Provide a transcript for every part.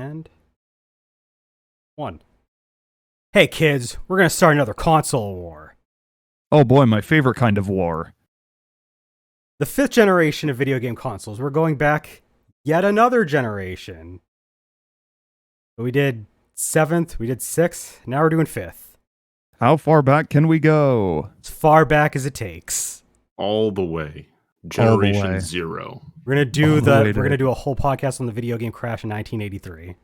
And 1. Hey kids, we're going to start another console war. Oh boy, my favorite kind of war. The 5th generation of video game consoles. We're going back yet another generation. We did 7th, we did 6th, now we're doing 5th. How far back can we go? As far back as it takes. All the way. All the Generation way. 0. We're going to do All the way to- do a whole podcast on the video game crash in 1983.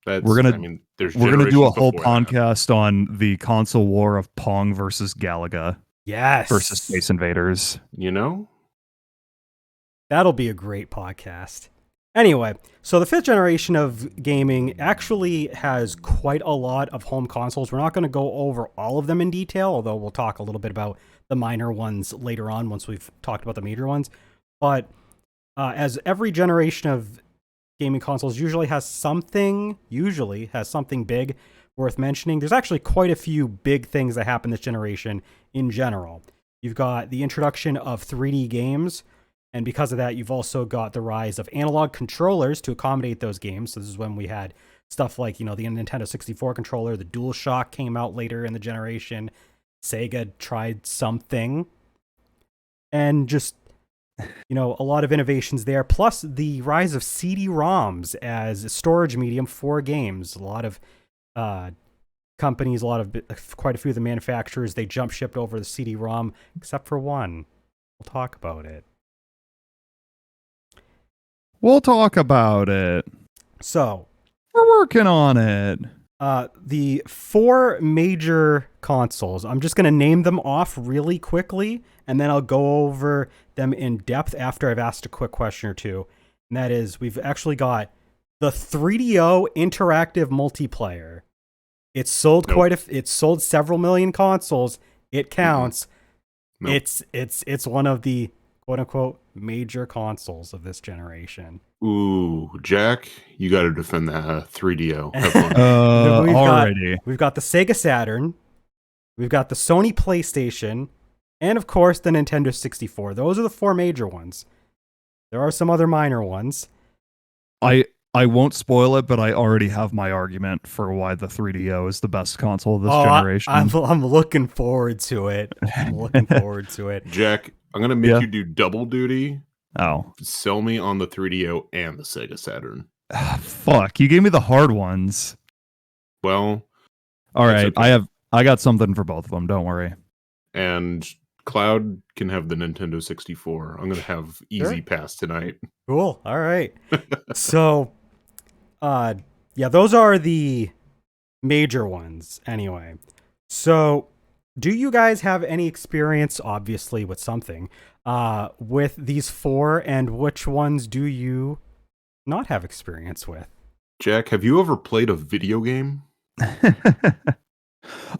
That's, We're gonna- I mean, there's We're going to do a generations whole before that. podcast on the console war of Pong versus Galaga Yes. versus Space Invaders. You know? That'll be a great podcast. Anyway, so the 5th generation of gaming actually has quite a lot of home consoles. We're not going to go over all of them in detail, although we'll talk a little bit about the minor ones later on once we've talked about the major ones. But as every generation of gaming consoles usually has something big worth mentioning, there's actually quite a few big things that happen this generation in general. You've got the introduction of 3D games, and because of that, you've also got the rise of analog controllers to accommodate those games. So this is when we had stuff like, the Nintendo 64 controller, the DualShock came out later in the generation. Sega tried something. And just, a lot of innovations there. Plus the rise of CD-ROMs as a storage medium for games. A lot of companies, quite a few of the manufacturers, they jump shipped over the CD-ROM, except for one. We'll talk about it. We'll talk about it. So, We're working on it. the 4 major consoles, I'm just going to name them off really quickly, and then I'll go over them in depth after I've asked a quick question or two. And that is, we've actually got the 3DO interactive multiplayer. It's sold it's sold several million consoles. It counts. Nope. It's one of the quote unquote major consoles of this generation. Ooh, Jack, you got to defend that 3DO. Have fun. We've got the Sega Saturn, we've got the Sony PlayStation, and of course the Nintendo 64. Those are the 4 major ones. There are some other minor ones. I won't spoil it, but I already have my argument for why the 3DO is the best console of this generation. I'm looking forward to it. Jack, I'm going to make you do double duty. Oh. Sell me on the 3DO and the Sega Saturn. Fuck, you gave me the hard ones. Well, all right, okay. I got something for both of them, don't worry. And Cloud can have the Nintendo 64. I'm going to have easy pass tonight. Cool. All right. So, those are the major ones anyway. So, do you guys have any experience, obviously, with something, with these 4, and which ones do you not have experience with? Jack, have you ever played a video game?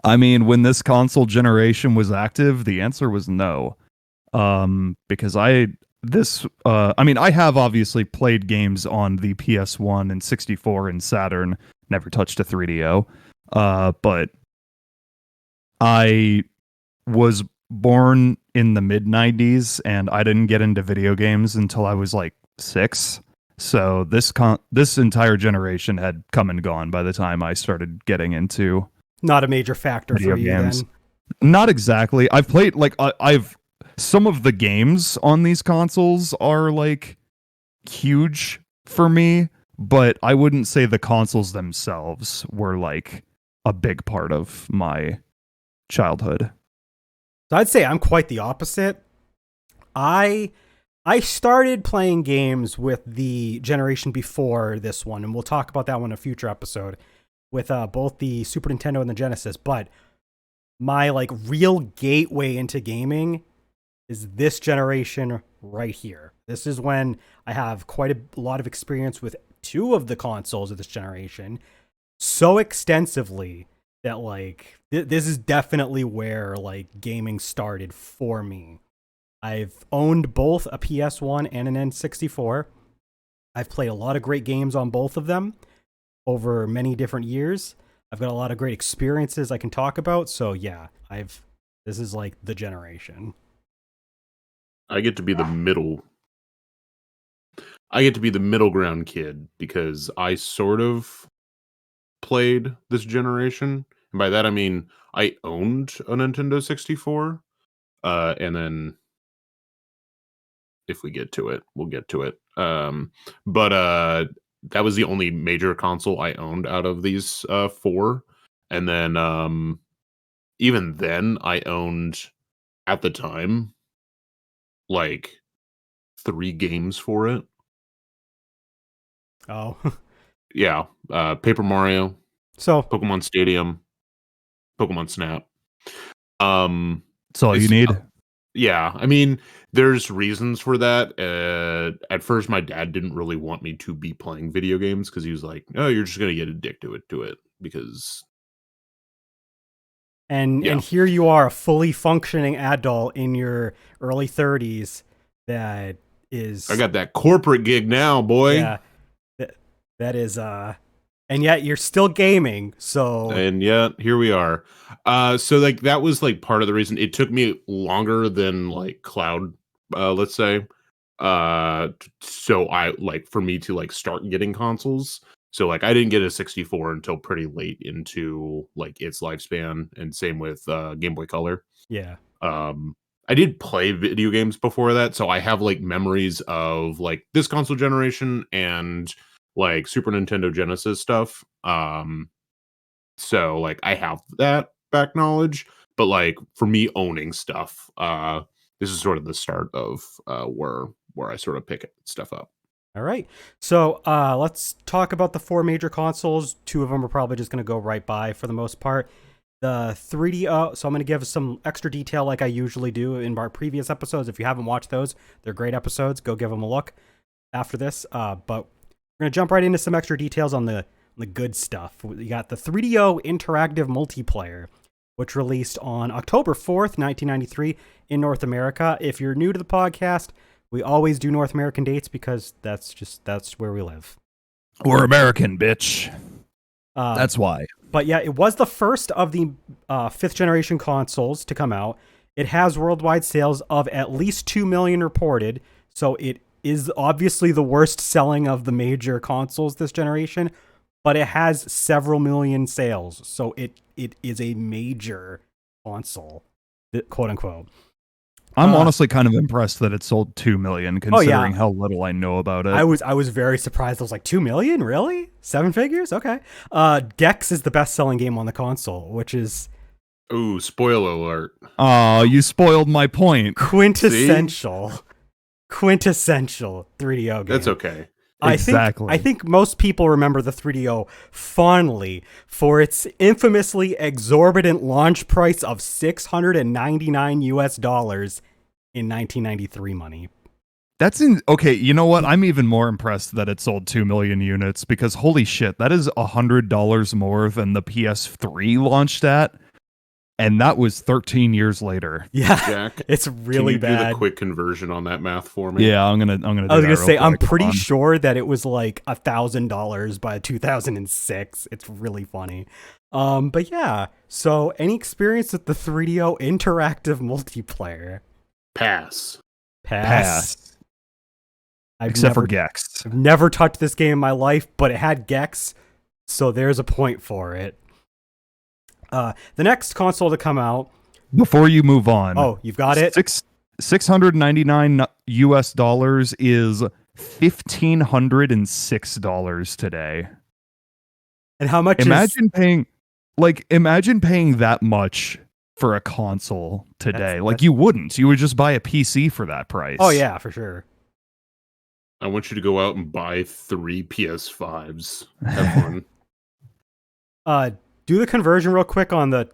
I mean, when this console generation was active, the answer was no. Because I have obviously played games on the PS1 and 64 and Saturn, never touched a 3DO. But I was born in the mid-90s, and I didn't get into video games until I was like 6. So this entire generation had come and gone by the time I started getting into not a major factor video for you games. then? Not exactly. I've played I've some of the games on these consoles are like huge for me, but I wouldn't say the consoles themselves were like a big part of my childhood. So I'd say I'm quite the opposite. I started playing games with the generation before this one, and we'll talk about that one in a future episode, with both the Super Nintendo and the Genesis. But my real gateway into gaming is this generation right here. This is when I have quite a lot of experience with 2 of the consoles of this generation, so extensively that this is definitely where gaming started for me. I've owned both a PS1 and an N64. I've played a lot of great games on both of them over many different years. I've got a lot of great experiences I can talk about. So yeah, this is the generation. I get to be the middle I get to be the middle ground kid because I sort of played this generation. And by that I mean I owned a Nintendo 64. And then if we get to it, we'll get to it. But that was the only major console I owned out of these four. And then even then I owned at the time like 3 games for it. Oh. Yeah, Paper Mario, So, Pokemon Stadium, Pokemon Snap. That's all you It's need. yeah, I mean, there's reasons for that. At first, my dad didn't really want me to be playing video games because he was like, "Oh, you're just gonna get addicted to it." Because and yeah, here you are, a fully functioning adult in your early 30s that is I got that corporate gig now, boy. yeah, that is and yet you're still gaming. So And yet here we are. So like that was like part of the reason it took me longer than like Cloud, let's say. So I like for me to like start getting consoles. So like I didn't get a 64 until pretty late into like its lifespan, and same with Game Boy Color. yeah. Um I did play video games before that, so I have like memories of like this console generation and like Super Nintendo Genesis stuff. So like I have that back knowledge, but like for me owning stuff, this is sort of the start of where I sort of pick stuff up. All right. So let's talk about the 4 major consoles. 2 of them are probably just going to go right by for the most part. The 3DO, so I'm going to give some extra detail like I usually do in our previous episodes. If you haven't watched those, they're great episodes. Go give them a look after this. But we're going to jump right into some extra details on the good stuff. You got the 3DO Interactive Multiplayer, which released on October 4th, 1993 in North America. If you're new to the podcast, we always do North American dates because that's where we live. We're American, bitch. That's why. But yeah, it was the first of the 5th generation consoles to come out. It has worldwide sales of at least 2 million reported, so it is obviously the worst selling of the major consoles this generation, but it has several million sales, so it is a major console, quote unquote. I'm honestly kind of impressed that it sold 2 million, considering yeah. how little I know about it. I was very surprised. I was like, 2 million? Really? 7 figures? Okay. Gex is the best-selling game on the console, which is... Ooh, spoiler alert. Oh, you spoiled my point. Quintessential 3DO game. That's okay. Exactly. I think most people remember the 3DO fondly for its infamously exorbitant launch price of $699 in 1993 money. That's okay. You know what? I'm even more impressed that it sold 2 million units because holy shit, that is $100 more than the PS3 launched at, and that was 13 years later. Yeah, Jack, it's really can you bad. do the quick conversion on that math for me? Yeah, I'm gonna. I was gonna say I'm pretty sure that it was like $1,000 by 2006. It's really funny. But yeah. So, any experience with the 3DO interactive multiplayer? Pass. Except for Gex. I've never touched this game in my life, but it had Gex, so there's a point for it. The next console to come out. Before you move on. Oh, you've got it? $699 US is $1,506 today. And how much imagine paying that much for a console today. You wouldn't. You would just buy a PC for that price. Oh yeah, for sure. I want you to go out and buy 3 PS5s. Have fun. Do the conversion real quick on the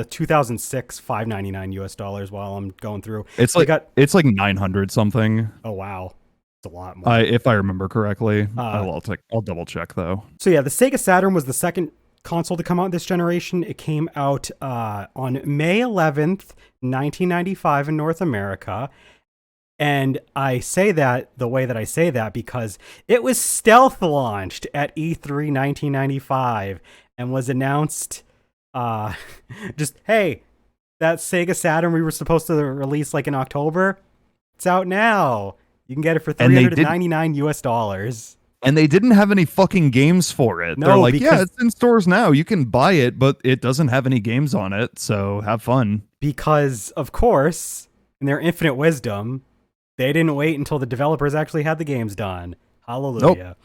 2006 $599 US while I'm going through. It's like 900 something. Oh wow, it's a lot more. If I remember correctly. I'll double check though. So yeah, the Sega Saturn was the second console to come out this generation. It came out on May 11th, 1995 in North America. And I say that the way that I say that because it was stealth launched at E3 1995 and was announced just, hey, that Sega Saturn we were supposed to release like in October, it's out now. You can get it for And they $399 US. And they didn't have any fucking games for it. No, They're like, because- yeah, it's in stores now. You can buy it, but it doesn't have any games on it. So have fun. Because, of course, in their infinite wisdom, they didn't wait until the developers actually had the games done. Hallelujah.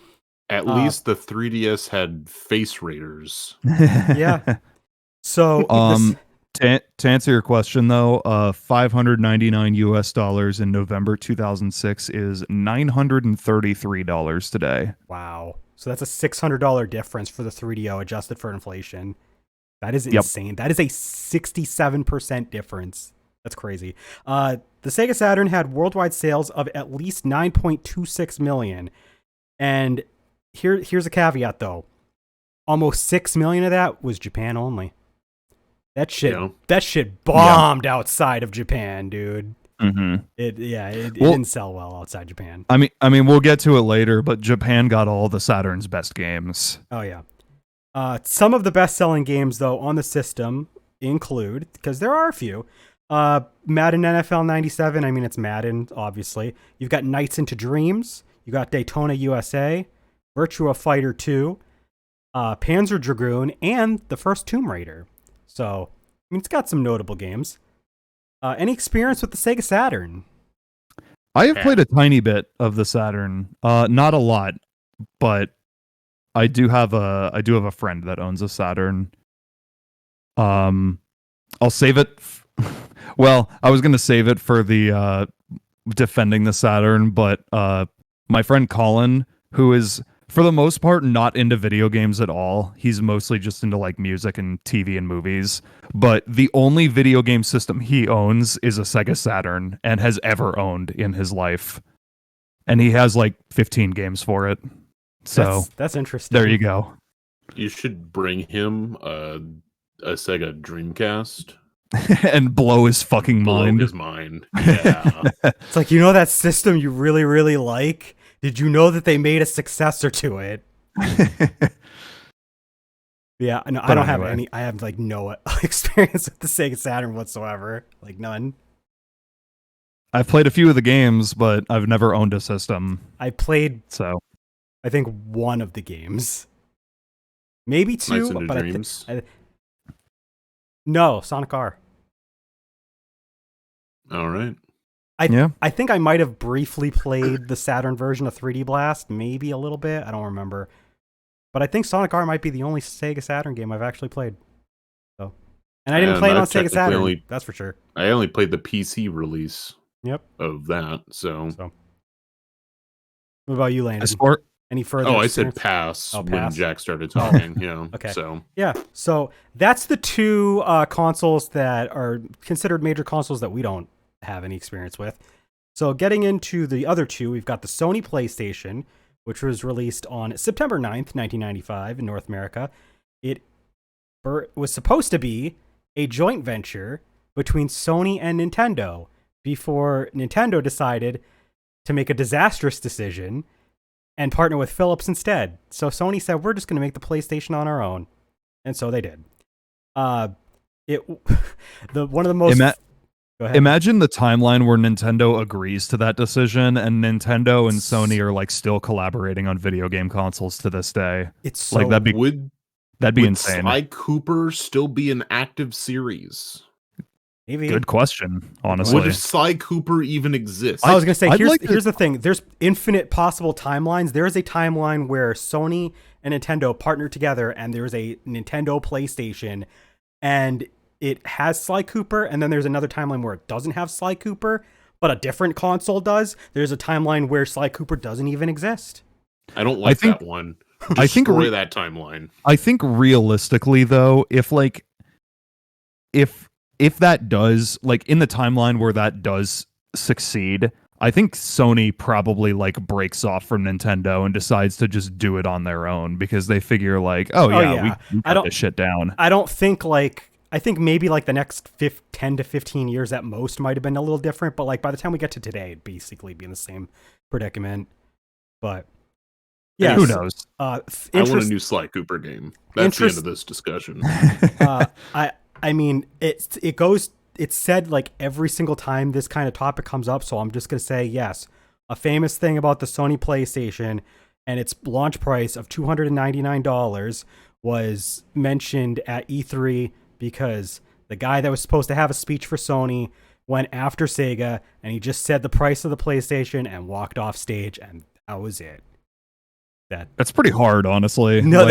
At least the 3DS had face raiders. Yeah. So, to answer your question though, $599 US in November 2006 is $933 today. wow. So that's a $600 difference for the 3DO adjusted for inflation. That is insane. That is a 67% difference. That's crazy. The Sega Saturn had worldwide sales of at least 9.26 million. And here's a caveat though. Almost 6 million of that was Japan only. That shit bombed outside of Japan, dude. Mm-hmm. It didn't sell well outside Japan. I mean, we'll get to it later, but Japan got all the Saturn's best games. Oh yeah. Some of the best-selling games though on the system include, because there are a few, Madden NFL 97. I mean, it's Madden, obviously. You've got Nights into Dreams. You got Daytona USA, Virtua Fighter 2, Panzer Dragoon, and the first Tomb Raider. So, I mean, it's got some notable games. Any experience with the Sega Saturn? I have played a tiny bit of the Saturn, not a lot, but I do have a friend that owns a Saturn. I'll save it. Well, I was gonna save it for the defending the Saturn, but my friend Colin, who is for the most part not into video games at all, he's mostly just into like music and TV and movies. But the only video game system he owns is a Sega Saturn and has ever owned in his life, and he has like 15 games for it. So that's interesting. there you go. You should bring him a Sega Dreamcast. And blow his fucking mind. Blow his mind. Yeah. It's like, you know that system you really, really like? Did you know that they made a successor to it? Yeah, no, I don't have any. I have like no experience with the Sega Saturn whatsoever. Like none. I've played a few of the games, but I've never owned a system. I played, So I think, one of the games. Maybe two, Nights into but Dreams. no, Sonic R. All right. I think I might have briefly played the Saturn version of 3D Blast, maybe a little bit. I don't remember. But I think Sonic R might be the only Sega Saturn game I've actually played. So, and I didn't play it on Sega Saturn, that's for sure. I only played the PC release Yep. of that, so. What about you, Landon? Any further I experience? said pass Oh, when pass. Jack started talking. Yeah. Okay. So Yeah, so that's the two consoles that are considered major consoles that we don't have any experience with. So getting into the other two, we've got the Sony PlayStation, which was released on September 9th, 1995 in North America. It was supposed to be a joint venture between Sony and Nintendo before Nintendo decided to make a disastrous decision and partner with Philips instead. So Sony said, we're just going to make the PlayStation on our own. And so they did. One of the most... Go ahead. Imagine the timeline where Nintendo agrees to that decision and Nintendo and Sony are like still collaborating on video game consoles to this day. It's so... Like that'd be would insane. Sly Cooper still be an active series? Maybe. Good question, honestly. Would Sly Cooper even exist? I was going to say, I'd here's the thing. There's infinite possible timelines. There is a timeline where Sony and Nintendo partner together, and there's a Nintendo PlayStation, and it has Sly Cooper, and then there's another timeline where it doesn't have Sly Cooper, but a different console does. There's a timeline where Sly Cooper doesn't even exist. I don't like that one. I think Destroy that timeline. I think realistically, though, if that does, like, in the timeline where that does succeed, I think Sony probably like breaks off from Nintendo and decides to just do it on their own because they figure like, we got this shit down. I don't think I think maybe like the next 10 to 15 years at most might have been a little different, but like by the time we get to today, it'd basically be in the same predicament. But yeah, who knows? I want a new Sly Cooper game. That's the end of this discussion. I mean, it's said like every single time this kind of topic comes up, so I'm just gonna say yes. a famous thing about the Sony PlayStation and its launch price of $299 was mentioned at E3 because the guy that was supposed to have a speech for Sony went after Sega and he just said the price of the PlayStation and walked off stage, and that was it. That's pretty hard, honestly. No,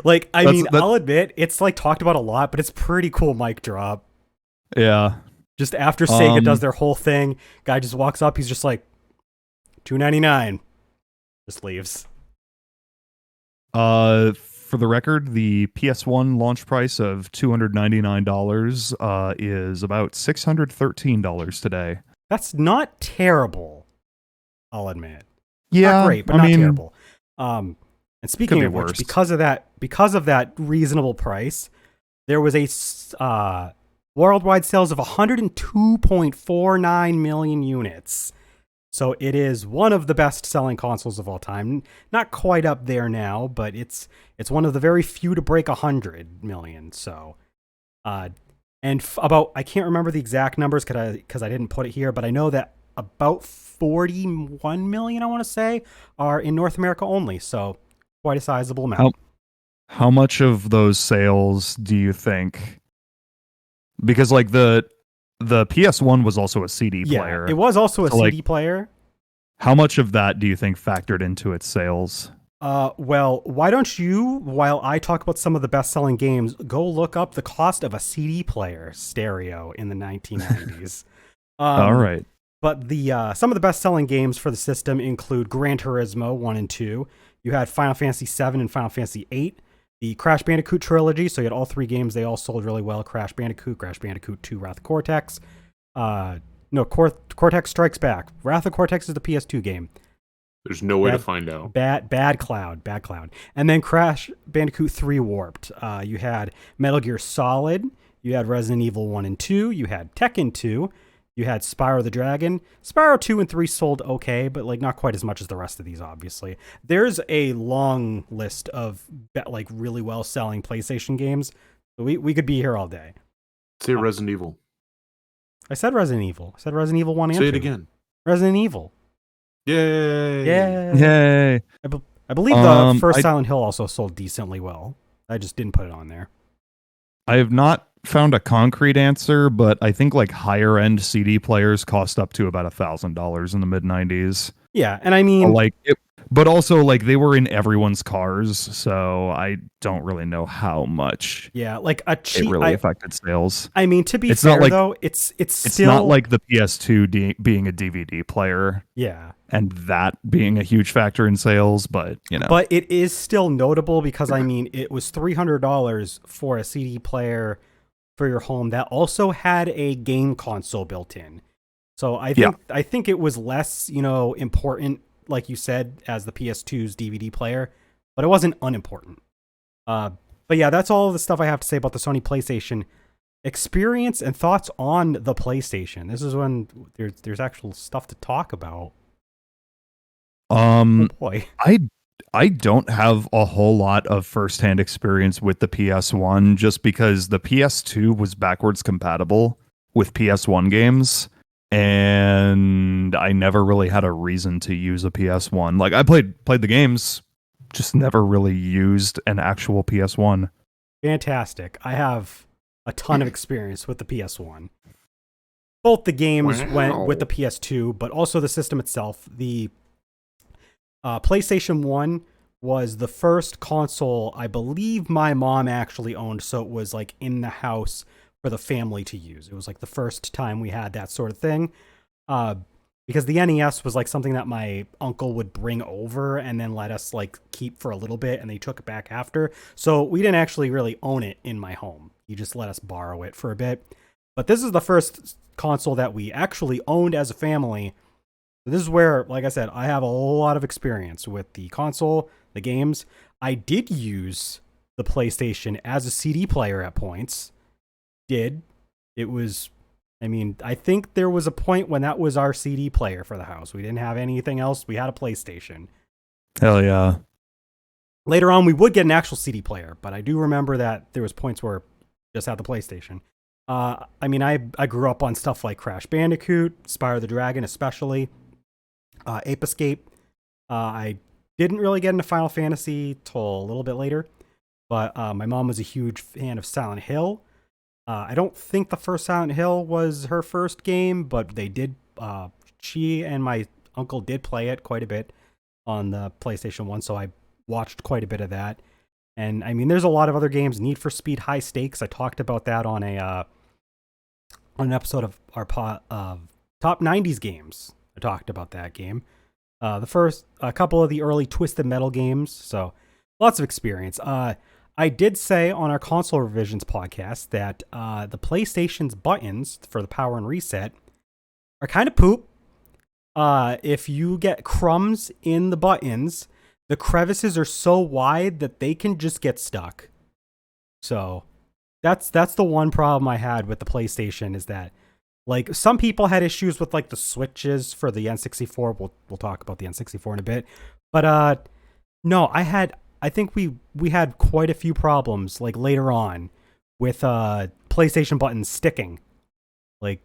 Like, I mean, I'll admit it's like talked about a lot, but it's pretty cool mic drop. yeah. Just after Sega does their whole thing, guy just walks up, he's just like $299, just leaves. For the record, the PS1 launch price of $299 is about $613 today. That's not terrible, I'll admit. Yeah, not great, but not terrible. And speaking of which, worse. because of that reasonable price, there was a worldwide sales of 102.49 million units. So it is one of the best-selling consoles of all time. Not quite up there now, but it's one of the very few to break 100 million. So, about, I can't remember the exact numbers because I didn't put it here, but I know that about 41 million, I want to say, are in North America only. So quite a sizable amount. How much of those sales do you think? Because like the PS1 was also a CD player. It was also a CD player. How much of that do you think factored into its sales? Well, why don't you, while I talk about some of the best-selling games, go look up the cost of a CD player stereo in the 1990s. All right. But some of the best-selling games for the system include Gran Turismo 1 and 2. You had Final Fantasy 7 and Final Fantasy 8. The Crash Bandicoot trilogy, so you had all three games. They all sold really well. Crash Bandicoot 2, Wrath of Cortex. Cortex Strikes Back. Wrath of Cortex is the PS2 game. There's no way to find out. Bad Cloud. And then Crash Bandicoot 3 Warped. You had Metal Gear Solid. You had Resident Evil 1 and 2. You had Tekken 2. You had Spyro the Dragon. Spyro 2 and 3 sold okay, but like not quite as much as the rest of these, obviously. There's a long list of like really well-selling PlayStation games. We could be here all day. Say Resident Evil. I said Resident Evil. I said Resident Evil 1 and 2. Say it again. Resident Evil. Yay! Yay! I believe the first Silent Hill also sold decently well. I just didn't put it on there. I have not found a concrete answer, but I think like higher end CD players cost up to about $1,000 in the mid 90s. Yeah, and I mean, but also like they were in everyone's cars, so I don't really know how much. Yeah, like a cheap it really affected sales. I mean, to be fair though, it's still not like the PS2 being a DVD player. Yeah. And that being a huge factor in sales, but you know. But it is still notable because I mean, it was $300 for a CD player for your home that also had a game console built in. So I think it was less, important, like you said, as the PS2's DVD player, but it wasn't unimportant. But yeah, that's all the stuff I have to say about the Sony PlayStation experience and thoughts on the PlayStation. This is when there's actual stuff to talk about. Oh boy. I don't have a whole lot of firsthand experience with the PS1 just because the PS2 was backwards compatible with PS1 games, and I never really had a reason to use a PS1. Like I played the games, just never really used an actual PS1. Fantastic. I have a ton of experience with the PS1. Both the games went with the PS2, but also the system itself. The PlayStation 1 was the first console I believe my mom actually owned, so it was like in the house for the family to use. It was like the first time we had that sort of thing. Because the NES was like something that my uncle would bring over and then let us like keep for a little bit, and they took it back after. So we didn't actually really own it in my home. He just let us borrow it for a bit. But this is the first console that we actually owned as a family. This is where, like I said, I have a lot of experience with the console, the games. I did use the PlayStation as a CD player at points. It was, I think there was a point when that was our CD player for the house. We didn't have anything else. We had a PlayStation. Hell yeah. Later on, we would get an actual CD player, but I do remember that there was points where just had the PlayStation. I grew up on stuff like Crash Bandicoot, Spyro the Dragon especially. Ape Escape. I didn't really get into Final Fantasy till a little bit later, but my mom was a huge fan of Silent Hill. I don't think the first Silent Hill was her first game, but they did. She and my uncle did play it quite a bit on the PlayStation 1, so I watched quite a bit of that. And I mean, there's a lot of other games. Need for Speed High Stakes. I talked about that on an episode of our top 90s games. I talked about that game. A couple of the early Twisted Metal games. So lots of experience. I did say on our console revisions podcast that the PlayStation's buttons for the power and reset are kind of poop. If you get crumbs in the buttons, the crevices are so wide that they can just get stuck. So that's the one problem I had with the PlayStation, is that like some people had issues with like the switches for the N64. We'll talk about the N64 in a bit. But no, I think we had quite a few problems like later on with PlayStation buttons sticking. Like,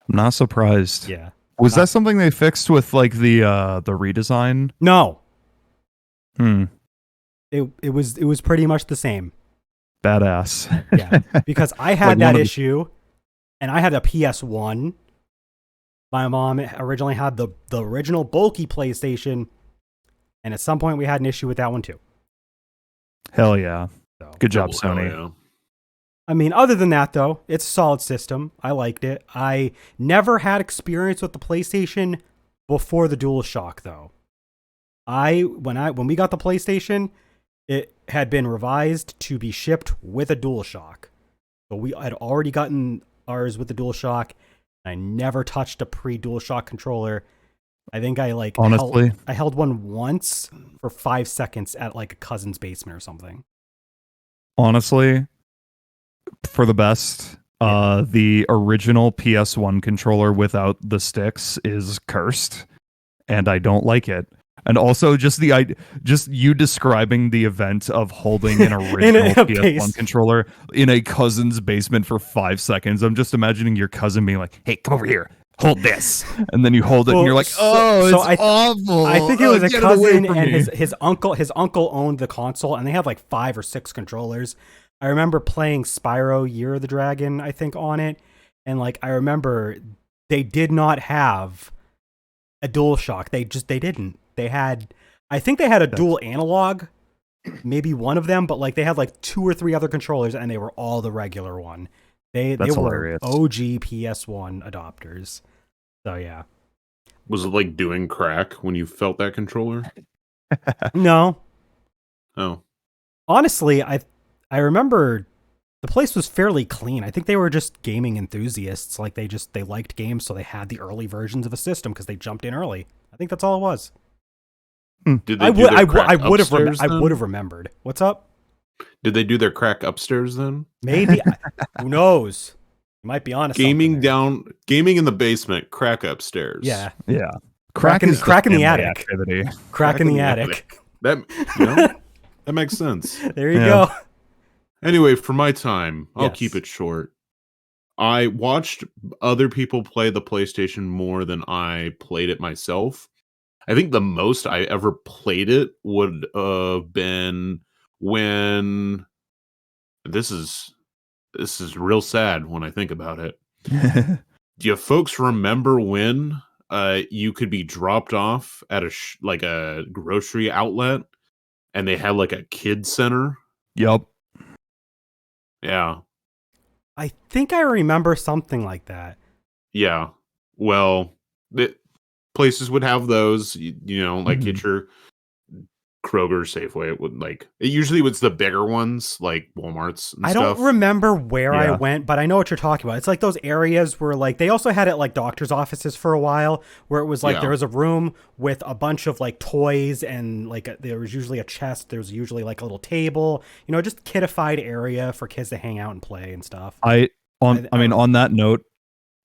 I'm not surprised. yeah. Was that something they fixed with like the redesign? No. Hmm. It was pretty much the same. Badass. Yeah. Because I had that issue and I had a PS1. My mom originally had the original bulky PlayStation, and at some point we had an issue with that one too. Hell yeah. So, Good job, Oh, Sony. yeah. I mean, other than that though, it's a solid system. I liked it. I never had experience with the PlayStation before the DualShock though. When we got the PlayStation, it had been revised to be shipped with a DualShock. So we had already gotten ours with the DualShock. I never touched a pre-DualShock controller. I think I Honestly, I held one once for 5 seconds at like a cousin's basement or something. honestly, for the best, the original PS1 controller without the sticks is cursed, and I don't like it. And also, just you describing the event of holding an original PS1 controller in a cousin's basement for 5 seconds. I'm just imagining your cousin being like, "Hey, come over here, hold this," and then you hold it, and you're like, "Oh, it's awful." I think it was a Get it away cousin, from and me. his uncle. His uncle owned the console, and they had like 5 or 6 controllers. I remember playing Spyro Year of the Dragon, I think, on it, and like I remember they did not have a DualShock. They didn't. I think they had a dual analog, maybe one of them, but like they had like 2 or 3 other controllers, and they were all the regular one. They were hilarious. OG PS1 adopters. So yeah. Was it like doing crack when you felt that controller? No. Oh, Honestly, I remember the place was fairly clean. I think they were just gaming enthusiasts. Like they liked games, so they had the early versions of a system because they jumped in early. I think that's all it was. did they I do would their I crack would have upstairs I then? would have remembered. What's up? Did they do their crack upstairs then? Maybe. Who knows? You might be honest. Gaming in the basement, crack upstairs. Yeah. Yeah, Crack in the family attic. activity. Crack in the attic. That that makes sense. There you Yeah. go. Anyway, for my time, I'll Yes. keep it short. I watched other people play the PlayStation more than I played it myself. I think the most I ever played it would have been when this is real sad when I think about it. Do you folks remember when you could be dropped off at a grocery outlet and they had like a kid center? Yup. Yeah. I think I remember something like that. Yeah. Well, places would have those, you know, like get your Kroger, Safeway. It usually was the bigger ones, like Walmart's and I stuff. don't remember where I Yeah. went, but I know what you're talking about. It's like those areas where like they also had it like doctor's offices for a while, where it was like Yeah. there was a room with a bunch of like toys and like there was usually a chest. There was usually like a little table, you know, just kidified area for kids to hang out and play and stuff. I mean, on that note,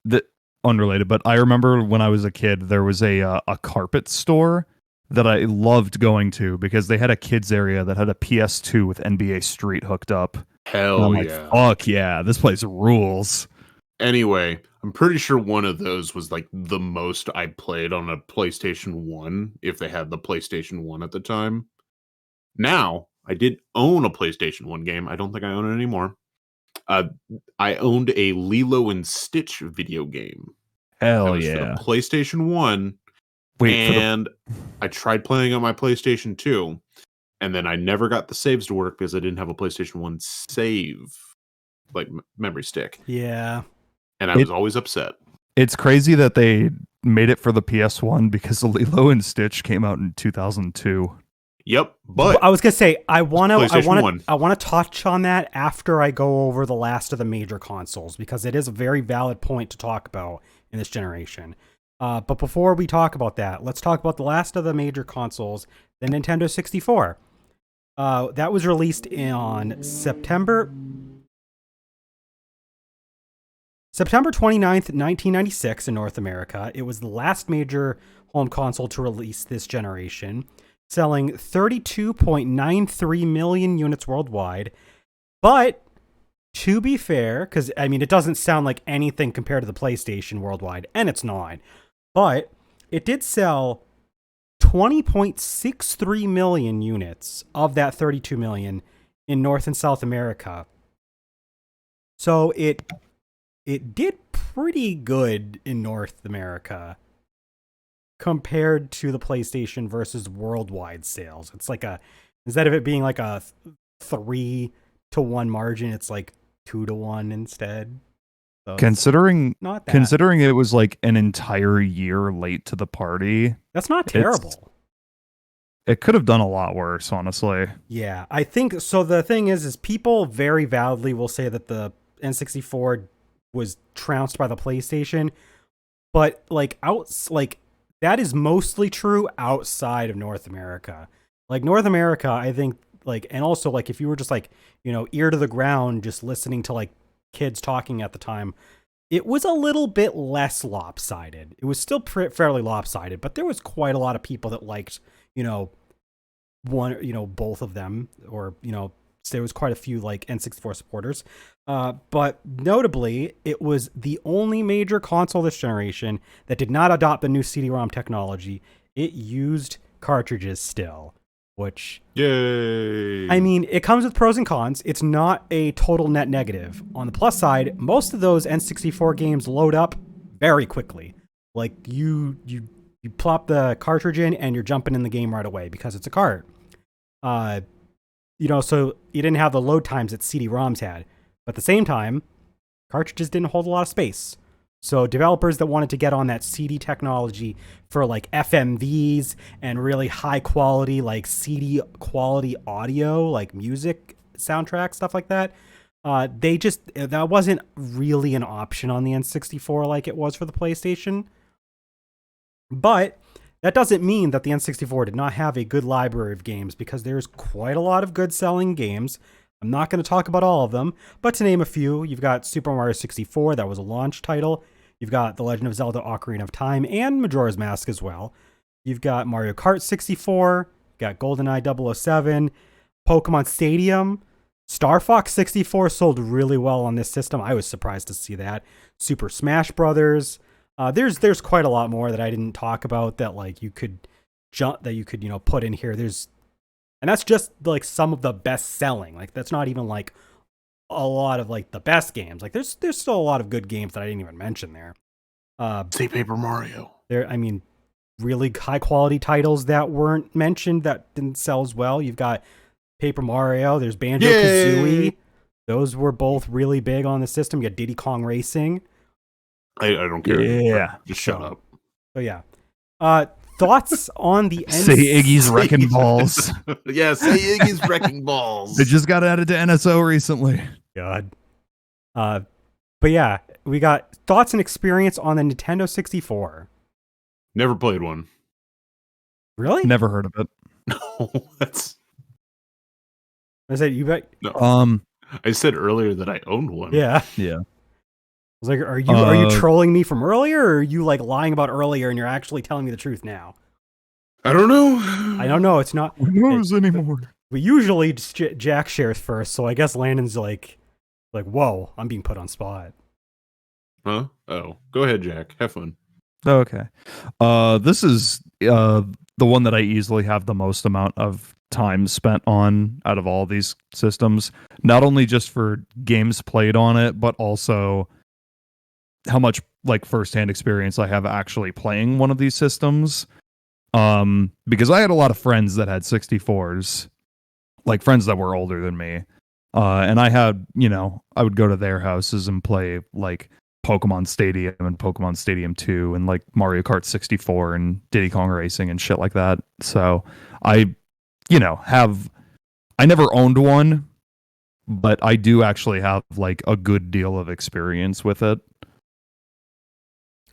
that unrelated, but I remember when I was a kid, there was a carpet store that I loved going to because they had a kids area that had a PS2 with NBA Street hooked up. And Hell I'm like, yeah. fuck yeah, this place rules. Anyway, I'm pretty sure one of those was like the most I played on a PlayStation 1, if they had the PlayStation 1 at the time. Now, I did own a PlayStation 1 game. I don't think I own it anymore. I owned a Lilo and Stitch video game. That Hell was for the yeah. PlayStation 1. Wait, And I tried playing on my PlayStation 2. And then I never got the saves to work because I didn't have a PlayStation 1 save, like memory stick. Yeah. And I was always upset. it's crazy that they made it for the PS1 because Lilo and Stitch came out in 2002. Yep, but I was gonna say I want PlayStation 1. to touch on that after I go over the last of the major consoles because it is a very valid point to talk about in this generation. But before we talk about that, let's talk about the last of the major consoles, the Nintendo 64. That was released on September 29th, 1996 in North America. It was the last major home console to release this generation, selling 32.93 million units worldwide. But to be fair, because I mean, it doesn't sound like anything compared to the PlayStation worldwide, and it's not, but it did sell 20.63 million units of that 32 million in North and South America. So it did pretty good in North America compared to the PlayStation versus worldwide sales. It's like instead of it being like a 3-1 margin, it's like 2-1 instead. So Considering not that. considering it was like an entire year late to the party, That's not terrible. it could have done a lot worse, honestly. Yeah, I think so. The thing is people very validly will say that the N64 was trounced by the PlayStation, but that is mostly true outside of North America. Like North America, I think and also if you were just ear to the ground, just listening to kids talking at the time, it was a little bit less lopsided. It was still fairly lopsided, but there was quite a lot of people that liked, both of them, or, there was quite a few N64 supporters. But notably, it was the only major console this generation that did not adopt the new CD-ROM technology. It used cartridges still, which, yay! I mean, it comes with pros and cons. It's not a total net negative. On the plus side, most of those N64 games load up very quickly. Like you plop the cartridge in and you're jumping in the game right away because it's a cart. So you didn't have the load times that CD-ROMs had. But at the same time, cartridges didn't hold a lot of space. So developers that wanted to get on that CD technology for FMVs and really high quality, CD quality audio, music soundtrack, stuff like that, that wasn't really an option on the N64 like it was for the PlayStation. But that doesn't mean that the N64 did not have a good library of games, because there's quite a lot of good selling games. I'm not going to talk about all of them, but to name a few, you've got Super Mario 64, that was a launch title. You've got The Legend of Zelda Ocarina of Time and Majora's Mask as well. You've got Mario Kart 64, you've got GoldenEye 007, Pokemon Stadium. Star Fox 64 sold really well on this system. I was surprised to see that. Super Smash Brothers. There's quite a lot more that I didn't talk about that you could put in here. And that's just some of the best selling. That's not even a lot of the best games. There's still a lot of good games that I didn't even mention there. Say Paper Mario. Really high quality titles that weren't mentioned that didn't sell as well. You've got Paper Mario. There's Banjo-Kazooie. Those were both really big on the system. You got Diddy Kong Racing. I don't care. Yeah. Just shut up. So yeah. Thoughts on the Say Iggy's Wrecking Balls. Yeah, say Iggy's Wrecking Balls. They just got added to NSO recently. God. But yeah, we got thoughts and experience on the Nintendo 64. Never played one. Really? Never heard of it. No, that's. I said you bet. No. I said earlier that I owned one. Yeah. Yeah. I was like, are you trolling me from earlier, or are you lying about earlier and you're actually telling me the truth now? I don't know. I don't know. It's not. Who knows anymore? We usually Jack shares first, so I guess Landon's like, whoa, I'm being put on spot. Huh? Oh, go ahead, Jack. Have fun. Okay. This is the one that I easily have the most amount of time spent on out of all these systems. Not only just for games played on it, but also how much like firsthand experience I have actually playing one of these systems. Because I had a lot of friends that had 64s, like friends that were older than me. And I had, I would go to their houses and play like Pokemon Stadium and Pokemon Stadium 2 and like Mario Kart 64 and Diddy Kong Racing and shit like that. So I, I never owned one, but I do actually have like a good deal of experience with it.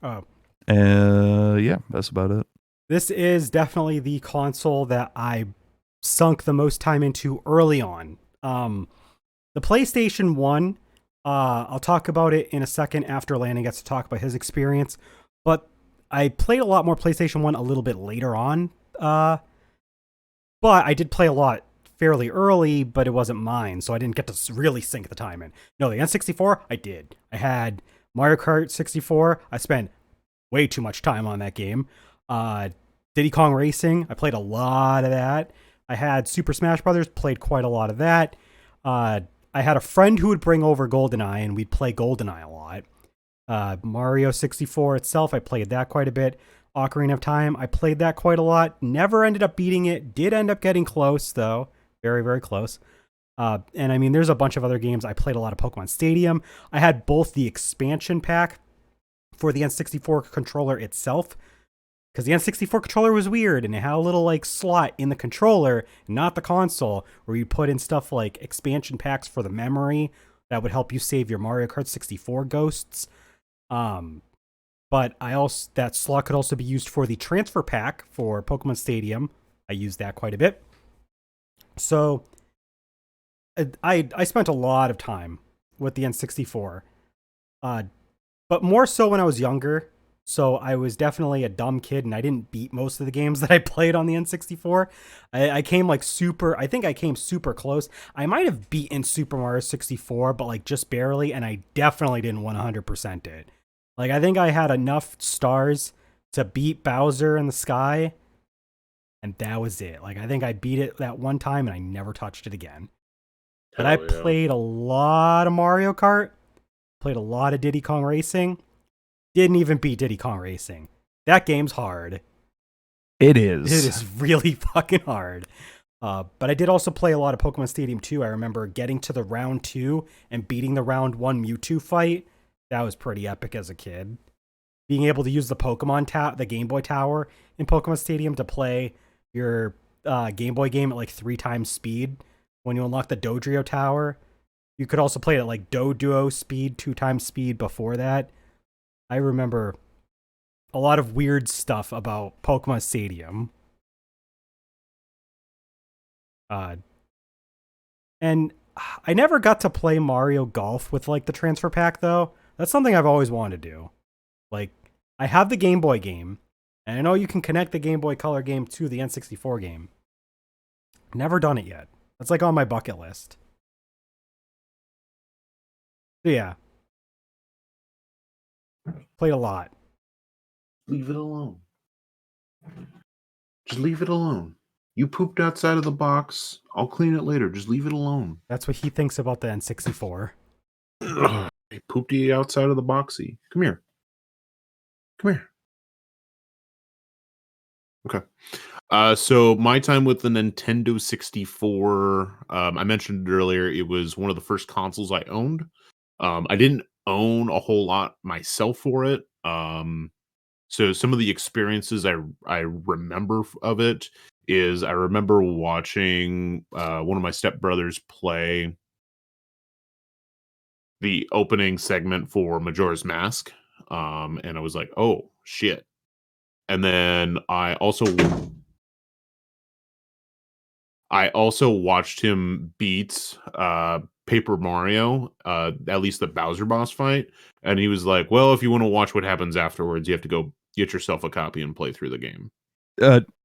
Oh. Yeah, that's about it. This is definitely the console that I sunk the most time into early on. The PlayStation 1, I'll talk about it in a second after Landon gets to talk about his experience, but I played a lot more PlayStation 1 a little bit later on. But I did play a lot fairly early, but it wasn't mine, so I didn't get to really sink the time in. No, the N64, I did. I had Mario Kart 64. I spent way too much time on that game. Diddy Kong Racing, I played a lot of that. I had Super Smash Brothers, played quite a lot of that. I had a friend who would bring over GoldenEye, and we'd play GoldenEye a lot. Mario 64 itself, I played that quite a bit. Ocarina of Time, I played that quite a lot. Never ended up beating it. Did end up getting close, though. Very, very close. And I mean, there's a bunch of other games. I played a lot of Pokemon Stadium. I had both the expansion pack for the N64 controller itself, because the N64 controller was weird, and it had a little like slot in the controller, not the console, where you put in stuff like expansion packs for the memory that would help you save your Mario Kart 64 ghosts. But that slot could also be used for the transfer pack for Pokemon Stadium. I used that quite a bit. So I spent a lot of time with the N64, but more so when I was younger. So I was definitely a dumb kid, and I didn't beat most of the games that I played on the N64. I came like super. I think I came super close. I might have beaten Super Mario 64, but like just barely, and I definitely didn't 100% it. Like I think I had enough stars to beat Bowser in the sky, and that was it. Like I think I beat it that one time, and I never touched it again. But I played a lot of Mario Kart, played a lot of Diddy Kong Racing. Didn't even beat Diddy Kong Racing. That game's hard. It is. It is really fucking hard. But I did also play a lot of Pokemon Stadium 2. I remember getting to the round 2 and beating the round 1 Mewtwo fight. That was pretty epic as a kid. Being able to use the Game Boy Tower in Pokemon Stadium to play your Game Boy game at like 3 times speed when you unlock the Dodrio Tower. You could also play it at like Doduo speed, 2 times speed before that. I remember a lot of weird stuff about Pokemon Stadium. And I never got to play Mario Golf with like the transfer pack though. That's something I've always wanted to do. Like I have the Game Boy game, and I know you can connect the Game Boy Color game to the N64 game. Never done it yet. That's like on my bucket list. So yeah. Played a lot. Leave it alone. Just leave it alone. You pooped outside of the box. I'll clean it later. Just leave it alone. That's what he thinks about the N64. I pooped you outside of the boxy. Come here. Come here. Okay. So my time with the Nintendo 64, I mentioned it earlier, it was one of the first consoles I owned. I didn't own a whole lot myself for it. So some of the experiences I remember of it is I remember watching one of my stepbrothers play the opening segment for Majora's Mask, and I was like, "Oh shit!" And then I also watched him beat Paper Mario, at least the Bowser boss fight, and he was like, "Well, if you want to watch what happens afterwards, you have to go get yourself a copy and play through the game."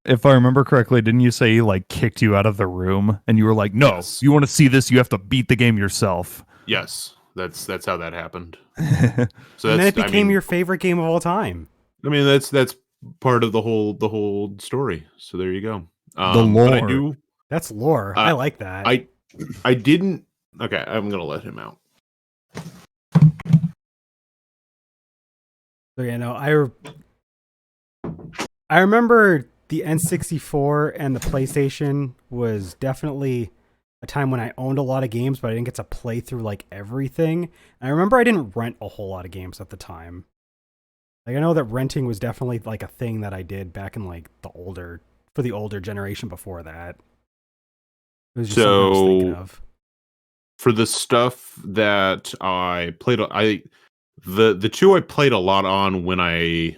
If I remember correctly, didn't you say he like kicked you out of the room and you were like, "No, Yes. you want to see this? You have to beat the game yourself." Yes. That's how that happened. And then it became your favorite game of all time. I mean, that's part of the whole story. So there you go. The lore. But I do. That's lore. I like that. I didn't. Okay, I'm gonna let him out. So I remember the N64 and the PlayStation was definitely a time when I owned a lot of games, but I didn't get to play through like everything. And I remember I didn't rent a whole lot of games at the time. Like I know that renting was definitely like a thing that I did back in like the older generation before that. It was just something I was thinking of. For the stuff that I played, the two I played a lot on when I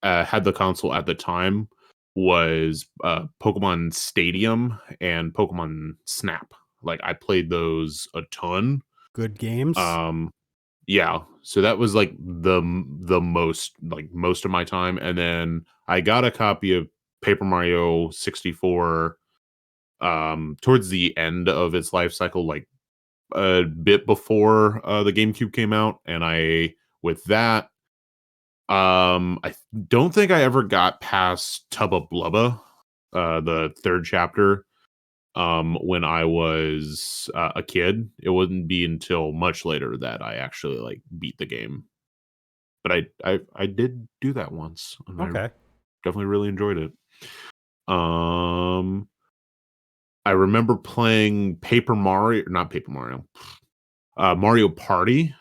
had the console at the time was Pokemon Stadium and Pokemon Snap. Like I played those a ton. Good games. Yeah. So that was like the most of my time, and then I got a copy of Paper Mario 64 towards the end of its life cycle, like a bit before the GameCube came out, and with that I don't think I ever got past Tubba Blubba, the third chapter, when I was a kid. It wouldn't be until much later that I actually like beat the game. But I did do that once, and okay. I definitely really enjoyed it. I remember playing Mario Party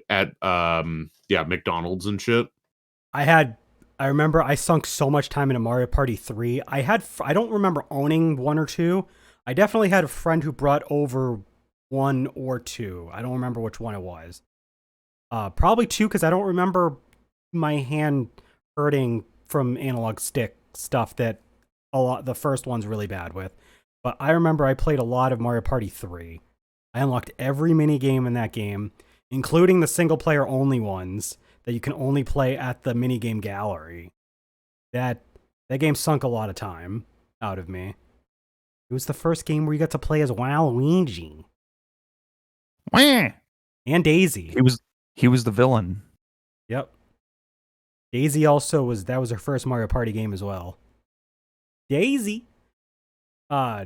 at McDonald's and shit. I remember I sunk so much time into Mario Party 3. I don't remember owning 1 or 2. I definitely had a friend who brought over 1 or 2. I don't remember which one it was. Probably 2, because I don't remember my hand hurting from analog stick stuff that the first one's really bad with. But I remember I played a lot of Mario Party 3. I unlocked every mini game in that game, including the single player only ones that you can only play at the minigame gallery. That game sunk a lot of time out of me. It was the first game where you got to play as Waluigi. Wah! And Daisy. He was the villain. Yep. Daisy also was her first Mario Party game as well. Daisy. Yeah,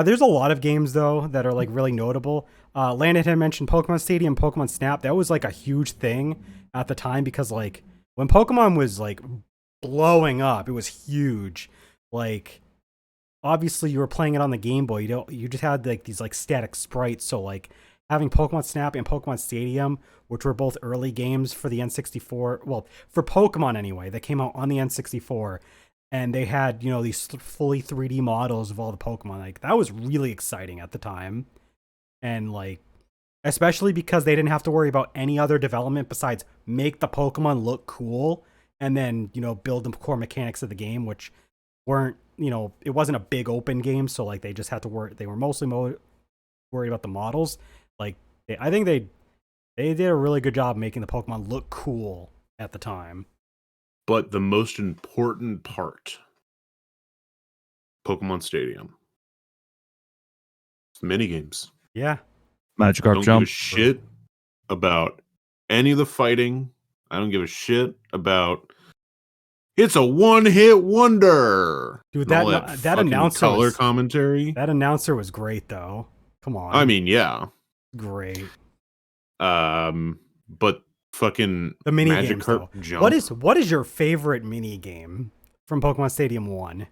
there's a lot of games though that are like really notable. Landon had mentioned Pokemon Stadium, Pokemon Snap. That was like a huge thing at the time because like when Pokemon was like blowing up, it was huge. Like obviously you were playing it on the Game Boy. You just had like these like static sprites. So like having Pokemon Snap and Pokemon Stadium, which were both early games for the N64, well, for Pokemon anyway, that came out on the N64. And they had, these fully 3D models of all the Pokemon. Like, that was really exciting at the time. And, like, especially because they didn't have to worry about any other development besides make the Pokemon look cool and then, build the core mechanics of the game, which weren't, it wasn't a big open game. So, like, they just had to work. They were mostly worried about the models. Like, I think they did a really good job making the Pokemon look cool at the time. But the most important part, Pokemon Stadium, it's the minigames. Yeah. Magikarp Jump. Jump. Give a shit about any of the fighting. I don't give a shit about. It's a one-hit wonder. Dude, that announcer color commentary. That announcer was great, though. Come on. I mean, yeah, great. But fucking the mini games, though. Jump. What is your favorite mini game from Pokemon Stadium 1?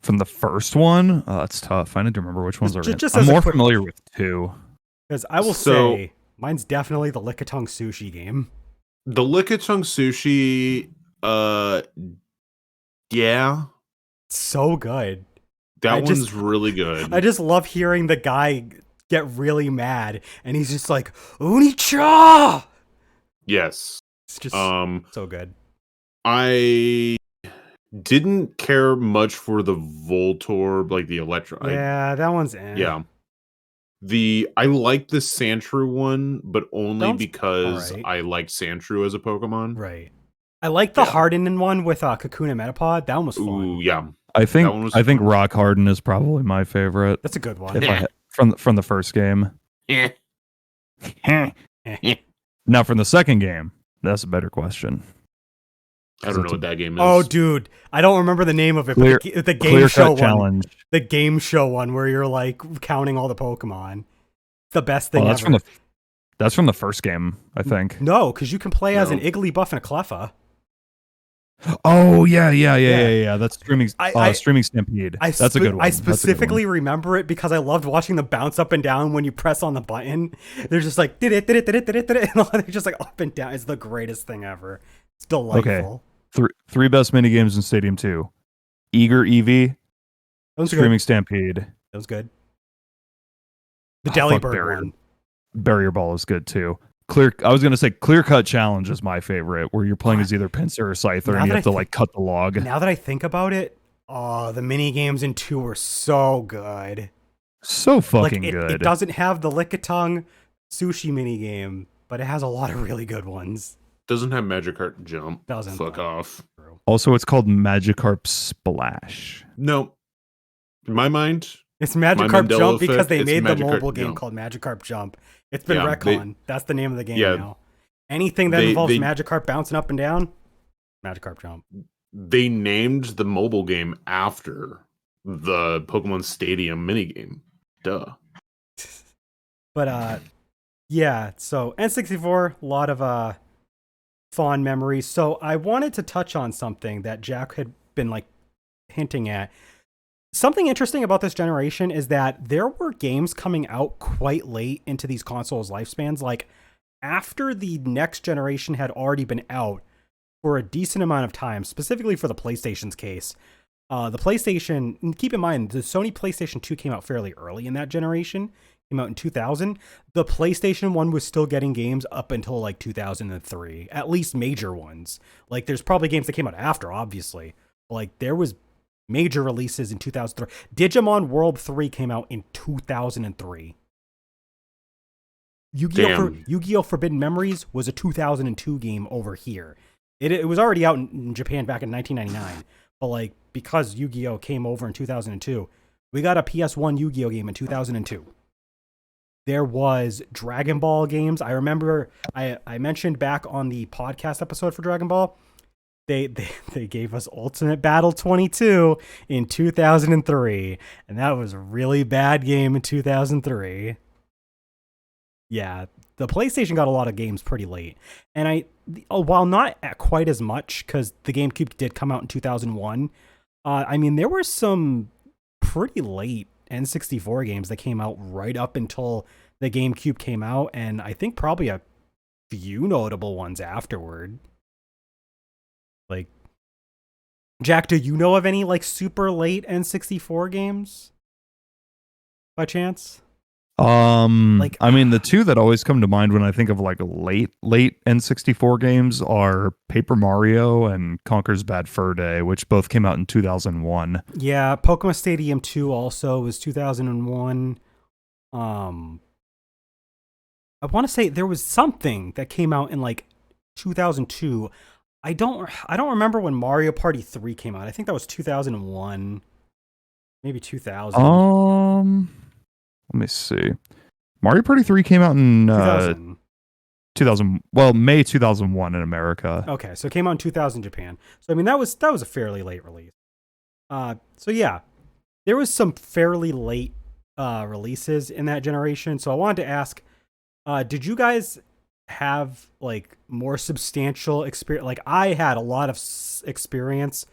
From the first one? It's tough. I need to remember which ones are just I'm more familiar with 2. Because I will say, mine's definitely the Lickitung Sushi game. The Lickitung Sushi, yeah. So good. That one's really good. I just love hearing the guy get really mad, and he's just like, Unicha! Yes. It's just so good. I didn't care much for the Voltorb, like the Electro. Yeah, that one's in. Yeah. I like the Sandshrew one, but only because I like Sandshrew as a Pokemon. Right. I like the Harden one with Kakuna Metapod. That one was fun. Ooh, yeah. I think Rock Harden is probably my favorite. That's a good one. from the first game. Yeah. Now from the second game, that's a better question. I don't know what that game is. Oh, dude, I don't remember the name of it. Clear- but the game Clear show cut one, challenge. the game show one, where you're like counting all the Pokemon. The best thing That's ever. that's from the first game, I think. No, because you can play as No. an Igglybuff and a Cleffa. Oh yeah. That's streaming. I- Streaming Stampede. That's a good one. I That's a good one. specifically remember it because I loved watching them bounce up and down when you press on the button. They're just like did it, and they're just like up and down. It's the greatest thing ever. It's delightful. Three best mini games in Stadium 2. Eager Eevee, That was Streaming good. Stampede. That was good. The Oh, Delibird fuck, Barrier. one. Barrier Ball is good too. I was gonna say Clear Cut Challenge is my favorite, where you're playing as either Pinsir or Scyther, Now and you that have to I like cut the log. Now that I think about it, oh, the mini games in 2 were so good. So fucking Like good. it doesn't have the Lickitung sushi mini game, but it has a lot of really good ones. Doesn't have Magikarp jump. Doesn't, Fuck though. off. Also, it's called Magikarp Splash. No. In my mind, It's Magikarp Mandela Jump because effect, they it's made the Magikarp mobile game Jump. called Magikarp Jump. It's been Yeah, retconned. That's the name of the game Yeah. now. Anything that They- involves they- Magikarp bouncing up and down, Magikarp Jump. they named the mobile game after the Pokemon Stadium minigame. Duh. But yeah, so N64, a lot of fond memories. So I wanted to touch on something that Jack had been like hinting at. Something interesting about this generation is that there were games coming out quite late into these consoles' lifespans. Like after the next generation had already been out for a decent amount of time, specifically for the PlayStation's case. The PlayStation, keep in mind, the Sony PlayStation 2 came out fairly early in that generation. Came out in 2000. The PlayStation 1 was still getting games up until like 2003, at least major ones. Like there's probably games that came out after, obviously. But like there was major releases in 2003. Digimon World 3 came out in 2003. Yu-Gi-Oh! Forbidden Memories was a 2002 game over here. It was already out in Japan back in 1999. But like because Yu-Gi-Oh! Came over in 2002, we got a PS1 Yu-Gi-Oh! Game in 2002. There was Dragon Ball games. I remember I mentioned back on the podcast episode for Dragon Ball, they gave us Ultimate Battle 22 in 2003, and that was a really bad game in 2003. Yeah, the PlayStation got a lot of games pretty late, and while not quite as much because the GameCube did come out in 2001. I mean, there were some pretty late N64 games that came out right up until the GameCube came out, and I think probably a few notable ones afterward. Like, Jack, do you know of any like super late N64 games by chance? I mean, the two that always come to mind when I think of like late N64 games are Paper Mario and Conker's Bad Fur Day, which both came out in 2001. Yeah, Pokemon Stadium 2 also was 2001. I want to say there was something that came out in like 2002. I don't remember when Mario Party 3 came out. I think that was 2001. Maybe 2000. Let me see. Mario Party 3 came out in 2000. Well, May 2001 in America. Okay, so it came out in 2000 Japan. So I mean that was a fairly late release. So yeah, there was some fairly late releases in that generation. So I wanted to ask, did you guys have like more substantial experience? Like I had a lot of experience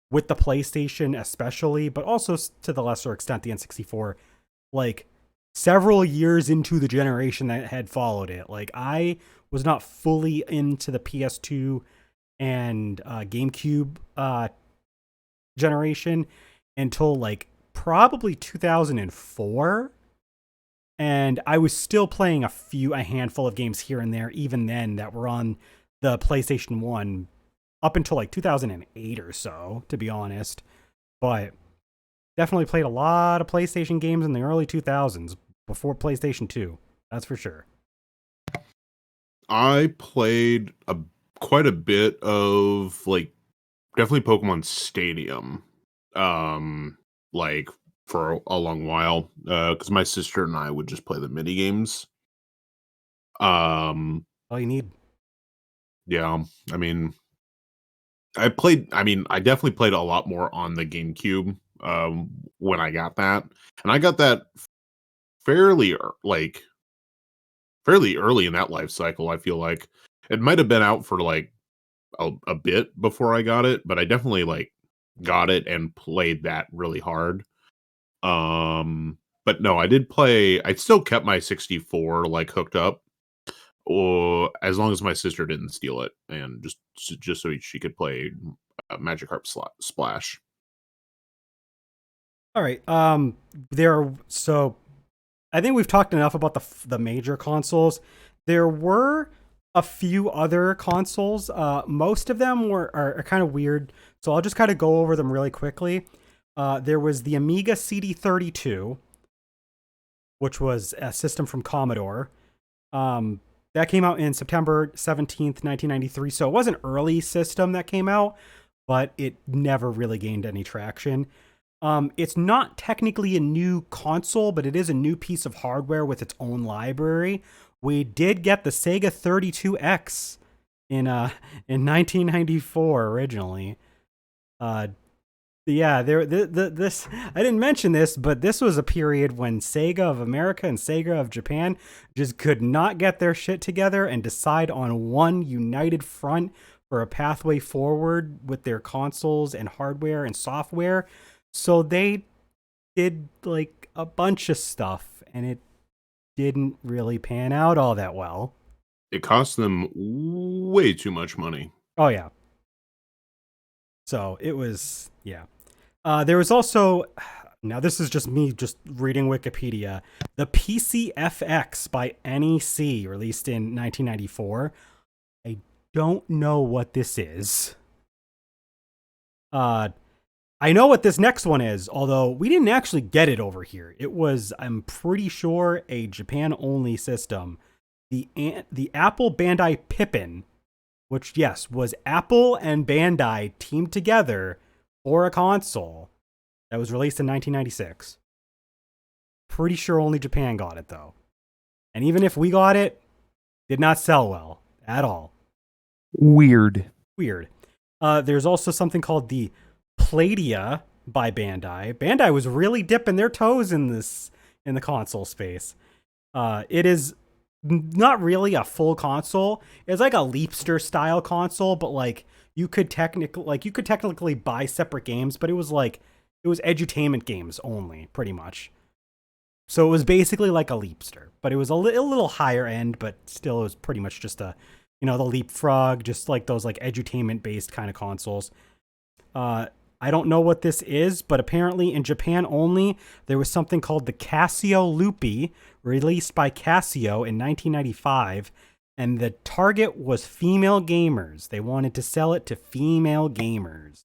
with the PlayStation, especially, but also to the lesser extent the N64. Like several years into the generation that had followed it. Like I was not fully into the PS2 and GameCube generation until like probably 2004. And I was still playing a handful of games here and there, even then, that were on the PlayStation 1 up until like 2008 or so, to be honest. But definitely played a lot of PlayStation games in the early 2000s before PlayStation 2. That's for sure. I played quite a bit of like definitely Pokemon Stadium. Like for a long while, because my sister and I would just play the mini games. All you need. Yeah, I mean, I definitely played a lot more on the GameCube, when I got that, and I got that fairly fairly early in that life cycle. I feel like it might have been out for like a bit before I got it, but I definitely like got it and played that really hard. But no, I did play. I still kept my 64 like hooked up, or as long as my sister didn't steal it, and just so she could play Magic Harp Splash. All right. So I think we've talked enough about the major consoles. There were a few other consoles. Most of them are kind of weird, so I'll just kind of go over them really quickly. There was the Amiga CD32, which was a system from Commodore. That came out in September 17th, 1993. So it was an early system that came out, but it never really gained any traction. It's not technically a new console, but it is a new piece of hardware with its own library. We did get the Sega 32X in 1994 originally. Yeah, this I didn't mention this, but this was a period when Sega of America and Sega of Japan just could not get their shit together and decide on one united front for a pathway forward with their consoles and hardware and software. So they did like a bunch of stuff, and it didn't really pan out all that well. It cost them way too much money. Oh yeah. So it was, yeah. There was also, now this is just me just reading Wikipedia, the PCFX by NEC, released in 1994. I don't know what this is. I know what this next one is, although we didn't actually get it over here. It was, I'm pretty sure, a Japan-only system. The Apple Bandai Pippin, which, yes, was Apple and Bandai teamed together for a console that was released in 1996. Pretty sure only Japan got it, though. And even if we got it, did not sell well at all. Weird. There's also something called the Pladia by Bandai. Bandai was really dipping their toes in the console space. It is not really a full console. It's like a Leapster style console, but like you could technically buy separate games, but it was edutainment games only, pretty much. So it was basically like a Leapster, but it was a little higher end, but still it was pretty much just the Leapfrog, just like those like edutainment based kind of consoles. I don't know what this is, but apparently in Japan only, there was something called the Casio Loopy, released by Casio in 1995, and the target was female gamers. They wanted to sell it to female gamers.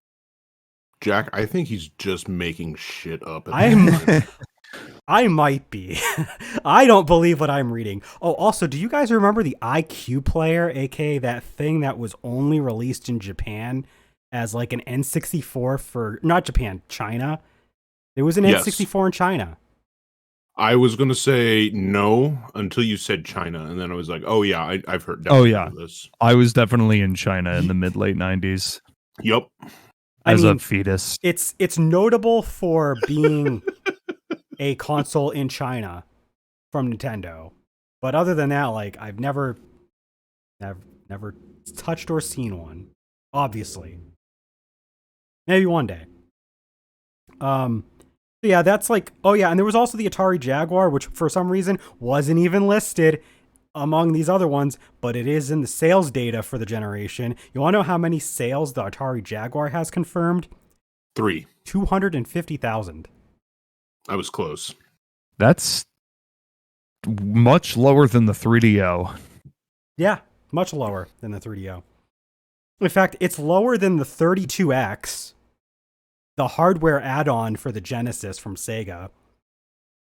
Jack, I think he's just making shit up. I might be. I don't believe what I'm reading. Oh, also, do you guys remember the IQ player, aka that thing that was only released in Japan as like an N64 for, not Japan, China? There was an N64 in China. I was going to say no until you said China, and then I was like, oh yeah, I've heard of this. I was definitely in China in the mid-late 90s. Yep. As a fetus. It's notable for being a console in China from Nintendo. But other than that, like, I've never touched or seen one. Obviously. Maybe one day. Yeah, that's like, oh yeah, and there was also the Atari Jaguar, which for some reason wasn't even listed among these other ones, but it is in the sales data for the generation. You want to know how many sales the Atari Jaguar has confirmed? 3. 250,000. I was close. That's much lower than the 3DO. Yeah, much lower than the 3DO. In fact, it's lower than the 32X, the hardware add-on for the Genesis from Sega.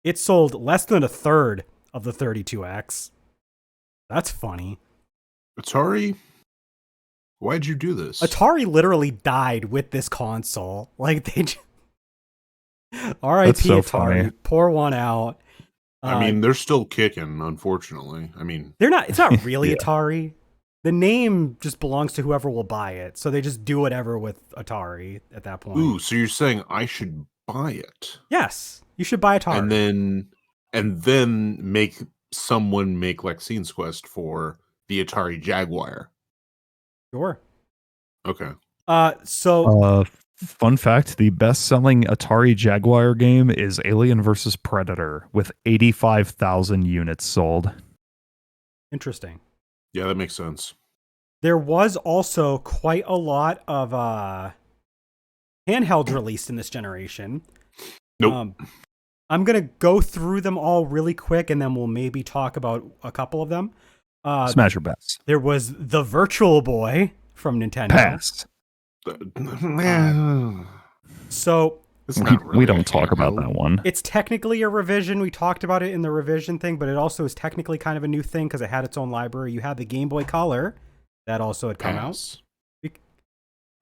It sold less than a third of the 32X. That's funny. Atari, why'd you do this? Atari literally died with this console. Like, R.I.P. so Atari. funny. Pour one out. I mean, they're still kicking, unfortunately. I mean, they're not. It's not really Yeah. Atari. The name just belongs to whoever will buy it, so they just do whatever with Atari at that point. ooh, so you're saying I should buy it Yes, you should buy Atari. and then make someone make Lexine's Quest for the Atari Jaguar. Sure. Okay. So Fun fact: the best-selling Atari Jaguar game is Alien vs. Predator, with 85,000 units sold. interesting. Yeah, that makes sense. There was also quite a lot of handhelds released in this generation. Nope. I'm gonna go through them all really quick, and then we'll maybe talk about a couple of them. Smash your bets. There was the Virtual Boy from Nintendo. Pass. So It's not really We a don't talk about handheld. that one. it's technically a revision. We talked about it in the revision thing, but it also is technically kind of a new thing because it had its own library. You had the Game Boy Color that also had come Pass. out.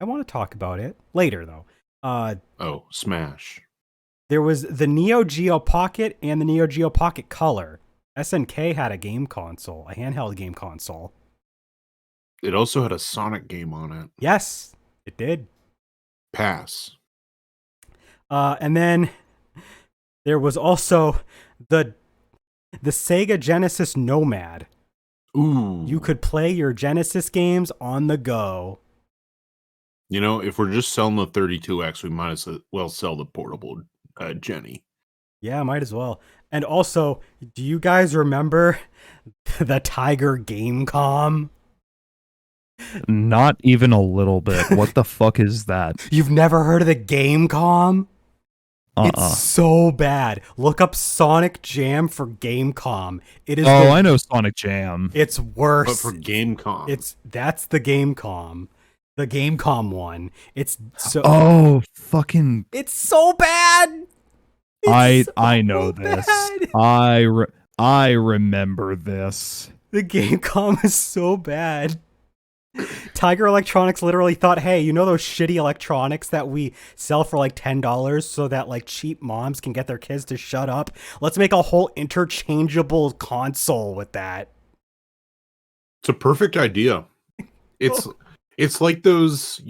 I want to talk about it later, though. Oh, Smash. There was the Neo Geo Pocket and the Neo Geo Pocket Color. SNK had a game console, a handheld game console. It also had a Sonic game on it. Yes, it did. Pass. And then there was also the Sega Genesis Nomad. Ooh. You could play your Genesis games on the go. You know, if we're just selling the 32X, we might as well sell the portable Jenny. Yeah, might as well. And also, do you guys remember the Tiger Gamecom? Not even a little bit. What the fuck is that? You've never heard of the Gamecom? It's so bad. Look up Sonic Jam for Gamecom. It is. I know Sonic Jam. It's worse. But for Gamecom. That's the Gamecom. The Gamecom one. It's so. Oh, fucking! It's so bad. I know this. bad. I remember this. The Gamecom is so bad. Tiger Electronics literally thought, hey, you know those shitty electronics that we sell for like $10 so that like cheap moms can get their kids to shut up? Let's make a whole interchangeable console with that. It's a perfect idea. It's like those.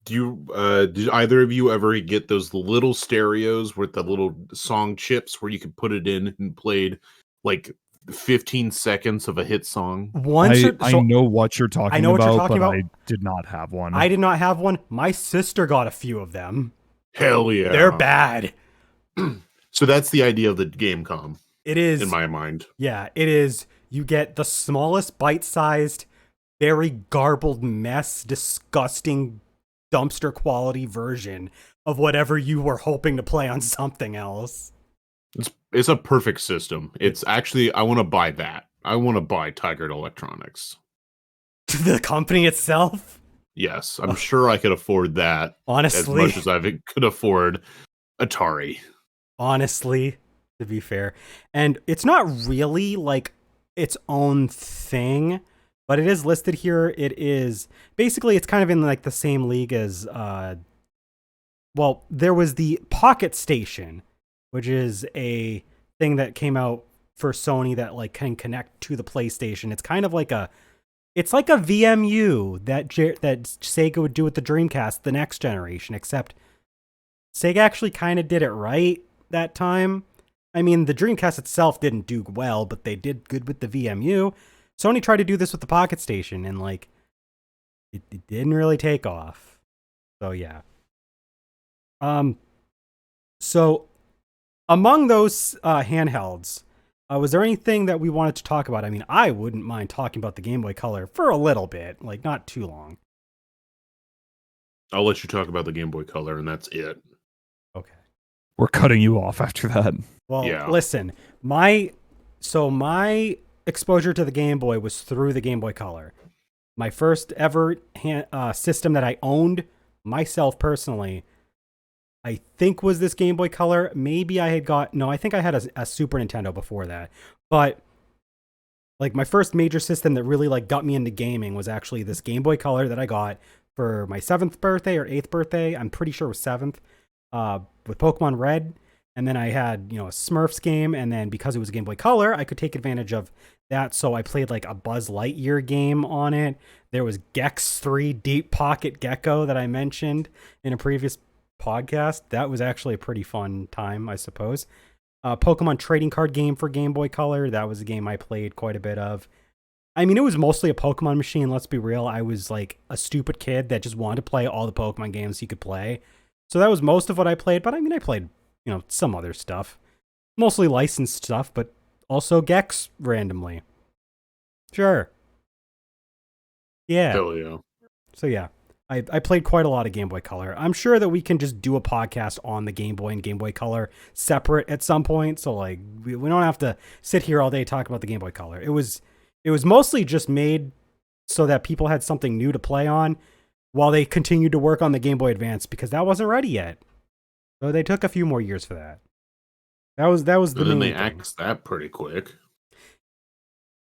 Did either of you ever get those little stereos with the little song chips where you could put it in and played like 15 seconds of a hit song? I know what you're talking I know what you're about, talking but about. I did not have one. I did not have one. My sister got a few of them. Hell yeah. They're bad. So that's the idea of the Gamecom, It is. in my mind. Yeah, it is. You get the smallest bite-sized, very garbled mess, disgusting dumpster quality version of whatever you were hoping to play on something else. It's a perfect system. It's actually, I want to buy that. I want to buy Tiger Electronics. The company itself? Yes, I'm sure I could afford that Honestly. as much as I could afford Atari. Honestly, to be fair. And it's not really like its own thing, but it is listed here. It is basically, it's kind of in like the same league as well, there was the Pocket Station, which is a thing that came out for Sony that like can connect to the PlayStation. It's kind of like it's like a VMU that Sega would do with the Dreamcast, the next generation, except Sega actually kind of did it right that time. I mean, the Dreamcast itself didn't do well, but they did good with the VMU. Sony tried to do this with the Pocket Station, and like, it didn't really take off. So yeah. So among those handhelds, was there anything that we wanted to talk about? I mean, I wouldn't mind talking about the Game Boy Color for a little bit, like not too long. I'll let you talk about the Game Boy Color, and that's it. Okay. We're cutting you off after that. Well, Yeah. listen, my exposure to the Game Boy was through the Game Boy Color. My first ever system that I owned myself personally, I think was this Game Boy Color. Maybe I think I had a Super Nintendo before that. But like my first major system that really like got me into gaming was actually this Game Boy Color that I got for my 7th birthday or 8th birthday. I'm pretty sure it was 7th. with Pokemon Red. And then I had, a Smurfs game. And then because it was a Game Boy Color, I could take advantage of that. So I played like a Buzz Lightyear game on it. There was Gex 3 Deep Pocket Gecko that I mentioned in a previous podcast. That was actually a pretty fun time, I suppose. Pokemon trading card game for Game Boy Color. That was a game I played quite a bit of. I mean, it was mostly a Pokemon machine. Let's be real. I was like a stupid kid that just wanted to play all the Pokemon games he could play. So that was most of what I played. But I mean, I played, some other stuff. Mostly licensed stuff, but also Gex randomly. Sure. Yeah. Hell yeah. So yeah, I played quite a lot of Game Boy Color. I'm sure that we can just do a podcast on the Game Boy and Game Boy Color separate at some point. So like we don't have to sit here all day talking about the Game Boy Color. It was mostly just made so that people had something new to play on while they continued to work on the Game Boy Advance because that wasn't ready yet. So they took a few more years for that. That was the And then main they thing. axed that pretty quick.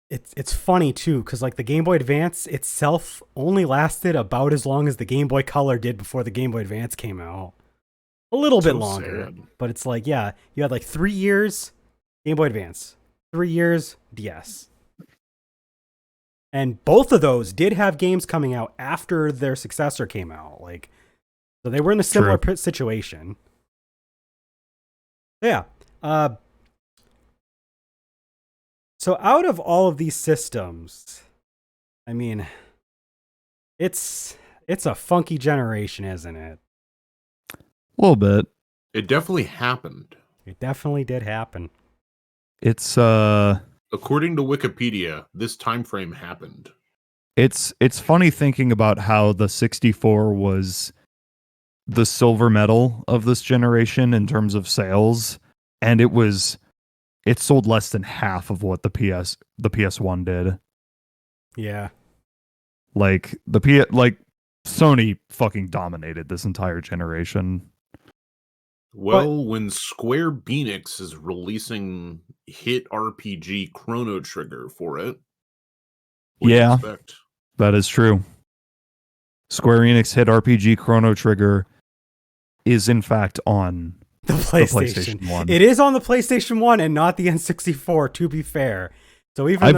It's funny too because like the Game Boy Advance itself only lasted about as long as the Game Boy Color did before the Game Boy Advance came out. A little bit longer, sad. but it's like, yeah, you had like 3 years Game Boy Advance, 3 years DS. And both of those did have games coming out after their successor came out. Like, so they were in a similar situation. Yeah. So out of all of these systems, I mean, it's a funky generation, isn't it? A little bit. It definitely happened. It definitely did happen. It's According to Wikipedia, this time frame happened. it's funny thinking about how the 64 was the silver medal of this generation in terms of sales, and it sold less than half of what the PS1 did. Yeah. Like Sony fucking dominated this entire generation. Well, when Square Enix is releasing hit RPG Chrono Trigger for it, what do you expect? That is true. Square Enix hit RPG Chrono Trigger is in fact on The PlayStation 1. It is on the PlayStation 1 and not the N64, to be fair. So even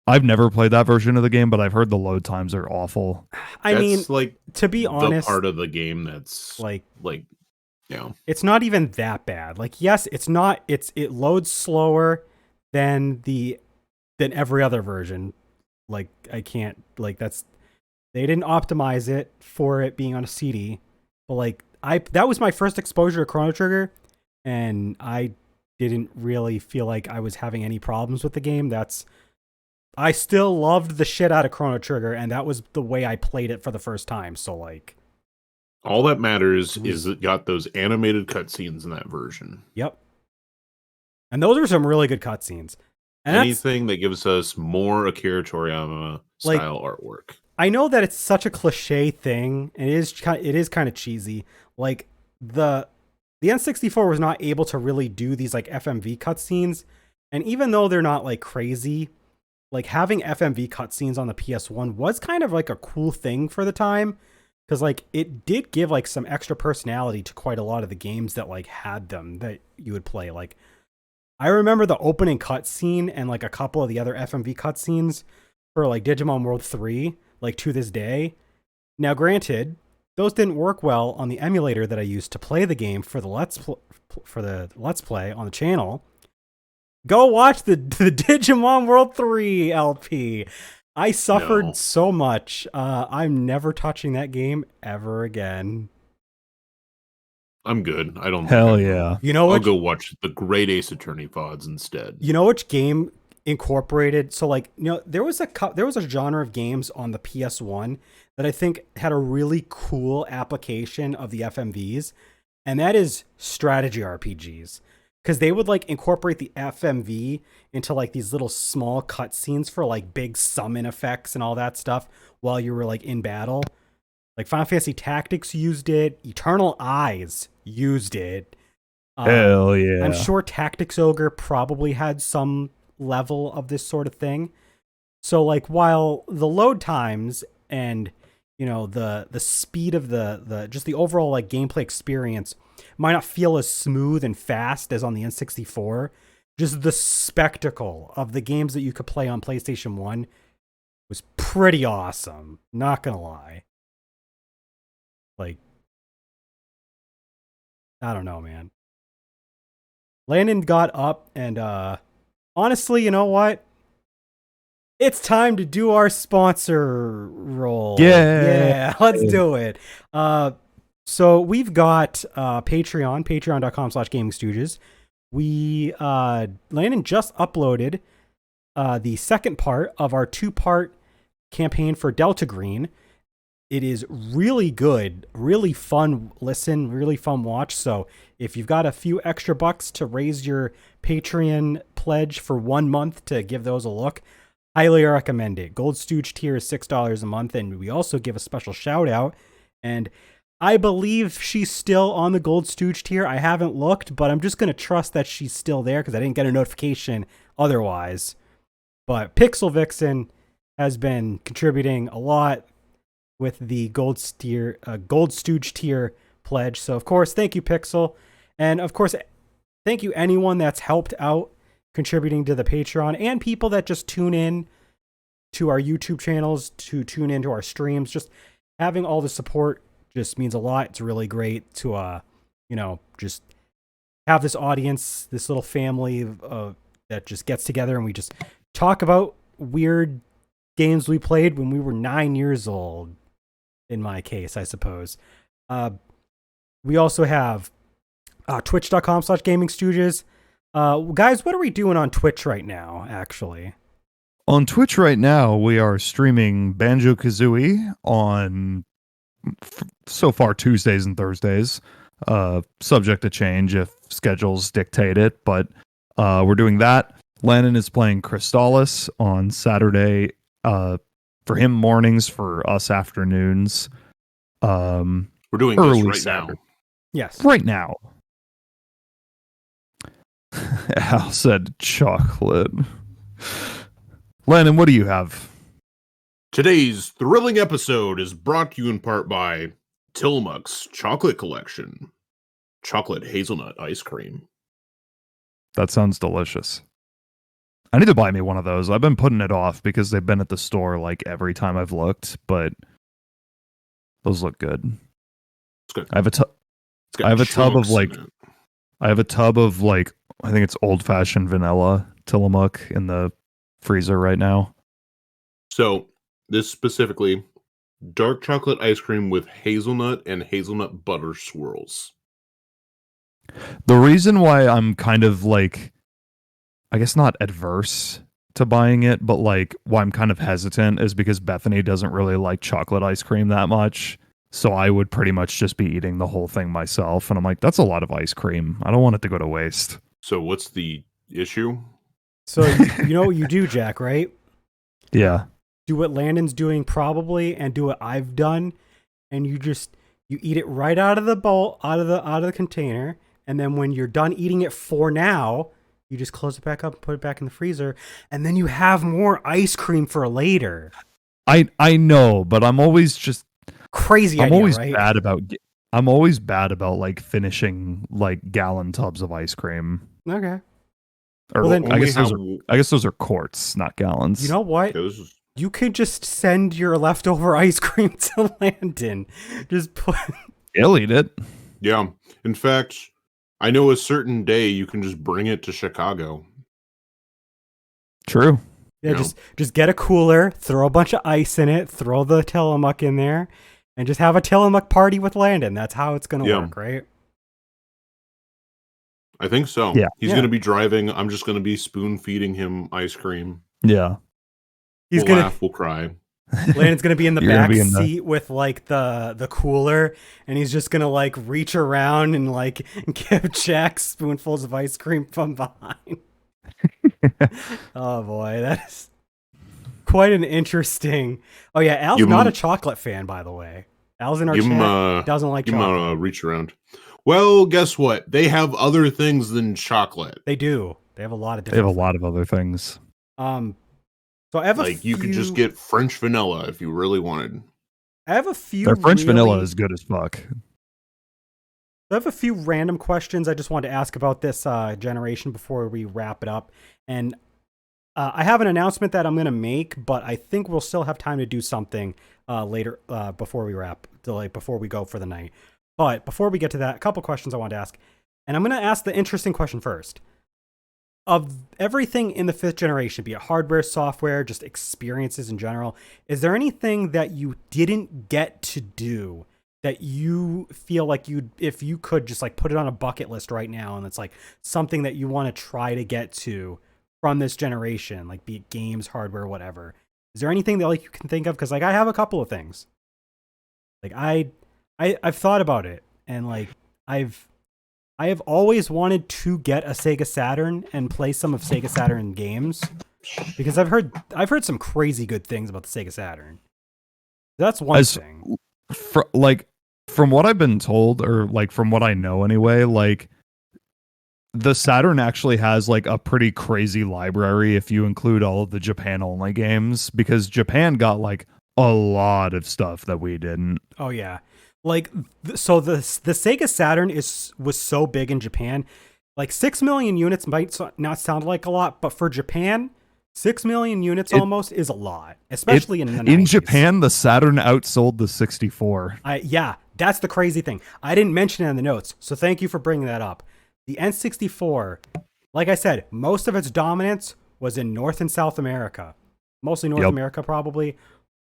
I've never played that version of the game, but I've heard the load times are awful. I mean, That's like to be honest, the part of the game that's like it's not even that bad. Like, yes, it loads slower than every other version. Like, I can't, like, they didn't optimize it for it being on a CD, but like that was my first exposure to Chrono Trigger, and I didn't really feel like I was having any problems with the game. I still loved the shit out of Chrono Trigger, and that was the way I played it for the first time. So like, all that matters is it got those animated cutscenes in that version. Yep. And those are some really good cutscenes. And anything that gives us more Akira Toriyama style artwork. I know that it's such a cliche thing, and it is kind of cheesy. Like the N64 was not able to really do these like FMV cutscenes, and even though they're not like crazy, like having FMV cutscenes on the PS1 was kind of like a cool thing for the time, because like it did give like some extra personality to quite a lot of the games that like had them that you would play. Like I remember the opening cutscene and like a couple of the other FMV cutscenes for like Digimon World 3, like to this day. Now, granted, those didn't work well on the emulator that I used to play the game for the Let's Play on the channel. Go watch the Digimon World 3 LP. I suffered so much. I'm never touching that game ever again. I'm good. I don't. Hell yeah. I'll go watch the Great Ace Attorney VODs instead. You know which game incorporated? So like, there was a genre of games on the PS1 that I think had a really cool application of the FMVs, and that is strategy RPGs. Because they would like incorporate the FMV into like these little small cutscenes for like big summon effects and all that stuff while you were like in battle. Like Final Fantasy Tactics used it. Eternal Eyes used it. Hell yeah. I'm sure Tactics Ogre probably had some level of this sort of thing. So like while the load times and the speed of the just the overall like gameplay experience might not feel as smooth and fast as on the N64. Just the spectacle of the games that you could play on PlayStation 1 was pretty awesome. Not gonna lie. Like, I don't know, man. Landon got up and honestly, you know what? It's time to do our sponsor roll. Yeah, let's do it. So we've got Patreon, patreon.com/GamingStooges. Landon just uploaded the second part of our 2-part campaign for Delta Green. It is really good, really fun listen, really fun watch. So if you've got a few extra bucks to raise your Patreon pledge for 1 month to give those a look, highly recommend it. Gold Stooge tier is $6 a month, and we also give a special shout out. And I believe she's still on the Gold Stooge tier. I haven't looked, but I'm just going to trust that she's still there because I didn't get a notification otherwise. But Pixel Vixen has been contributing a lot with the Gold Stooge tier pledge. So, of course, thank you, Pixel. And, of course, thank you anyone that's helped out contributing to the Patreon and people that just tune in to our YouTube channels, to tune into our streams. Just having all the support just means a lot. It's really great to, just have this audience, this little family that just gets together and we just talk about weird games we played when we were 9 years old. In my case, I suppose. We also have twitch.com/GamingStooges. Guys, what are we doing on Twitch right now, actually? On Twitch right now, we are streaming Banjo-Kazooie on, so far, Tuesdays and Thursdays. Subject to change if schedules dictate it, but we're doing that. Landon is playing Crystallis on Saturday. For him, mornings. For us, afternoons. We're doing early this right Saturday. now. Yes. Right now. Al said chocolate. Landon, what do you have? Today's thrilling episode is brought to you in part by Tillamook's Chocolate Collection. Chocolate hazelnut ice cream. That sounds delicious. I need to buy me one of those. I've been putting it off because they've been at the store like every time I've looked, but those look good. It's good. I have a tub of like I think it's old fashioned vanilla Tillamook in the freezer right now. So this specifically, dark chocolate ice cream with hazelnut and hazelnut butter swirls. The reason why I'm kind of like, I guess not adverse to buying it, but like why I'm kind of hesitant is because Bethany doesn't really like chocolate ice cream that much. So I would pretty much just be eating the whole thing myself. And I'm like, that's a lot of ice cream. I don't want it to go to waste. So what's the issue? So you know what you do, Jack, right? Yeah. Do what Landon's doing probably and do what I've done. And you eat it right out of the bowl, out of the container. And then when you're done eating it for now, you just close it back up and put it back in the freezer. And then you have more ice cream for later. I know, but I'm always just crazy I'm idea, always right? I'm always bad about like finishing like gallon tubs of ice cream. Okay. Or Well, then- I guess those are quarts, not gallons. You know what? You could just send your leftover ice cream to Landon. Just put... He'll eat it. Yeah. In fact, I know a certain day you can just bring it to Chicago. True. Yeah, just get a cooler, throw a bunch of ice in it, throw the Tillamook in there, and just have a Tillamook party with Landon. That's how it's going to work, right? I think so. Yeah. He's going to be driving. I'm just going to be spoon feeding him ice cream. Yeah. We'll laugh, we'll cry. Landon's gonna be in the back seat with like the cooler, and he's just gonna like reach around and like give Jack spoonfuls of ice cream from behind. Oh boy, that is quite an interesting. Oh yeah, Al's not a chocolate fan, by the way. Al's in our chat. Doesn't like chocolate. Give him a reach around. Well, guess what? They have other things than chocolate. They do. They have a lot of different. They have a lot of other things. So I have you could just get French vanilla if you really wanted. I have a few Their French vanilla really- is good as fuck. I have a few random questions I just wanted to ask about this generation before we wrap it up. And I have an announcement that I'm going to make, but I think we'll still have time to do something later before we before we go for the night. But before we get to that, a couple questions I want to ask. And I'm going to ask the interesting question first. Of everything in the 5th generation, be it hardware, software, just experiences in general, is there anything that you didn't get to do that you feel like if you could just like put it on a bucket list right now, and it's like something that you want to try to get to from this generation, like be it games, hardware, whatever? Is there anything that like you can think of? Because like I have a couple of things. Like I've thought about it, and like I have always wanted to get a Sega Saturn and play some of Sega Saturn games, because I've heard some crazy good things about the Sega Saturn. That's one thing. From what I've been told, or like from what I know anyway, like the Saturn actually has like a pretty crazy library if you include all of the Japan only games, because Japan got like a lot of stuff that we didn't. Oh yeah. Like so the Sega Saturn was so big in Japan. Like 6 million units might not sound like a lot, but for Japan, 6 million units almost is a lot, especially in the 90s. In Japan, the Saturn outsold the 64. Yeah, that's the crazy thing. I didn't mention it in the notes, so thank you for bringing that up. The N64, like I said, most of its dominance was in North and South America. Mostly North America, probably.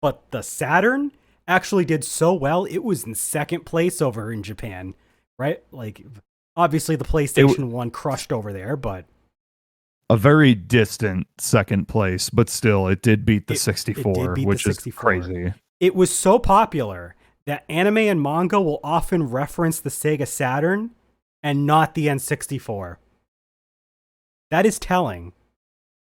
But the Saturn actually did so well, it was in second place over in Japan, right? Like, obviously the PlayStation 1 crushed over there, but... A very distant second place, but still, it did beat the 64, which is crazy. It was so popular that anime and manga will often reference the Sega Saturn and not the N64. That is telling.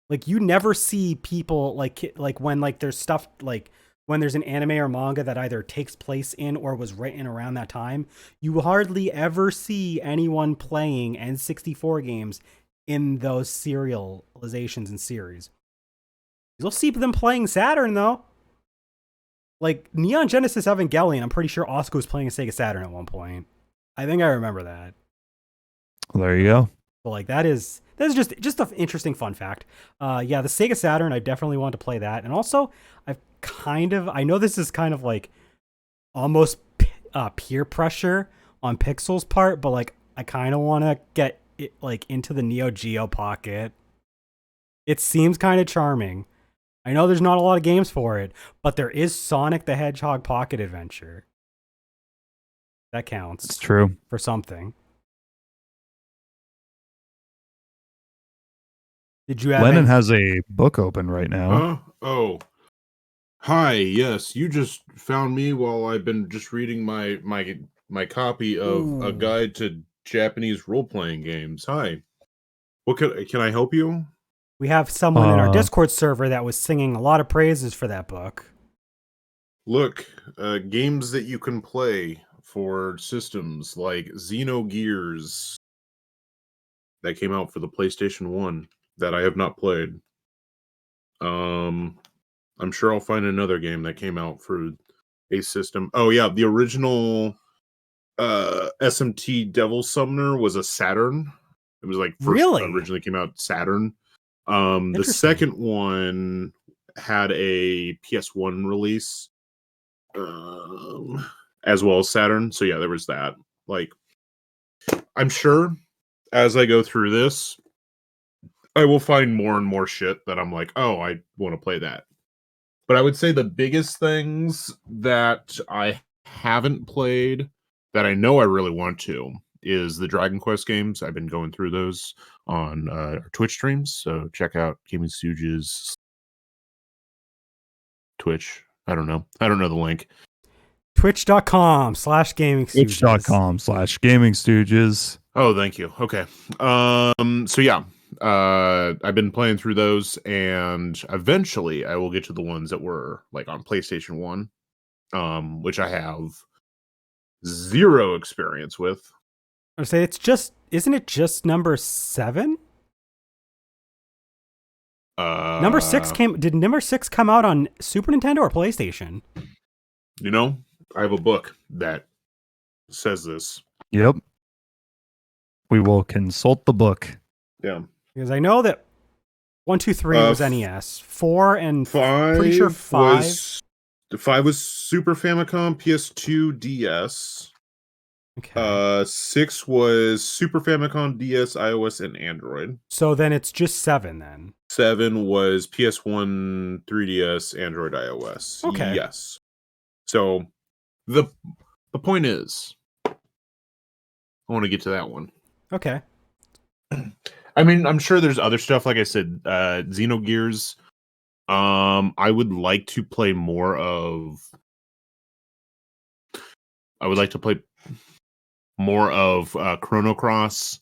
Like, you never see people, like when like there's stuff, like when there's an anime or manga that either takes place in or was written around that time, you hardly ever see anyone playing N64 games in those serializations and series. You'll see them playing Saturn, though. Like, Neon Genesis Evangelion, I'm pretty sure Asuka was playing a Sega Saturn at one point. I think I remember that. Well, there you go. But, like, that is just an interesting fun fact. Yeah, the Sega Saturn, I definitely want to play that. And also, I know this is kind of, like, almost peer pressure on Pixel's part, but, like, I kind of want to get it like into the Neo Geo Pocket. It seems kind of charming. I know there's not a lot of games for it, but there is Sonic the Hedgehog Pocket Adventure. That counts. It's true. For something. Did you have Lennon has a book open right now. Oh. Hi, yes, you just found me while I've been just reading my copy of A Guide to Japanese Role-Playing Games. Hi. What can I help you? We have someone in our Discord server that was singing a lot of praises for that book. Look, games that you can play for systems like Xenogears that came out for the PlayStation 1 that I have not played. I'm sure I'll find another game that came out for a system. Oh yeah, the original SMT Devil Summoner was a Saturn. It was like originally came out Saturn. The second one had a PS1 release, as well as Saturn. So yeah, there was that. Like, I'm sure as I go through this, I will find more and more shit that I'm like, oh, I want to play that. But I would say the biggest things that I haven't played that I know I really want to is the Dragon Quest games. I've been going through those on our Twitch streams, so check out GamingStooges Twitch. I don't know the link. Twitch.com/GamingStooges. Twitch.com/GamingStooges. Oh, thank you. Okay. So yeah, I've been playing through those, and eventually I will get to the ones that were like on PlayStation 1, which I have zero experience with. I would say isn't it just number 7? Number 6 did number 6 come out on Super Nintendo or PlayStation? You know, I have a book that says this. Yep. We will consult the book. Yeah. Because I know that 1, 2, 3 was NES. 4 and pretty sure 5 was Super Famicom, PS2, DS. Okay. 6 was Super Famicom, DS, iOS, and Android. So then it's just 7 then. 7 was PS1, 3DS, Android, iOS. Okay. Yes. So the point is, I want to get to that one. Okay. I mean, I'm sure there's other stuff. Like I said, Xenogears. I would like to play more of. I would like to play more of Chrono Cross.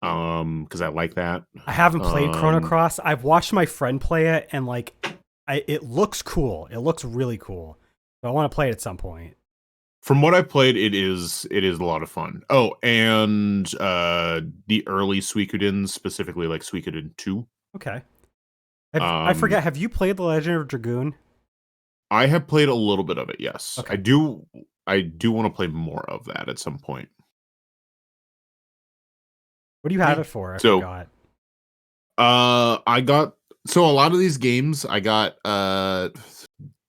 Because I like that. I haven't played Chrono Cross. I've watched my friend play it, and like, it looks cool. It looks really cool. So I want to play it at some point. From what I played, it is a lot of fun. Oh, and the early Suikoden, specifically like Suikoden 2. Okay. I forget. Have you played The Legend of Dragoon? I have played a little bit of it. Yes, Okay. I do want to play more of that at some point. What do you have it for? I forgot. I got a lot of these games. I got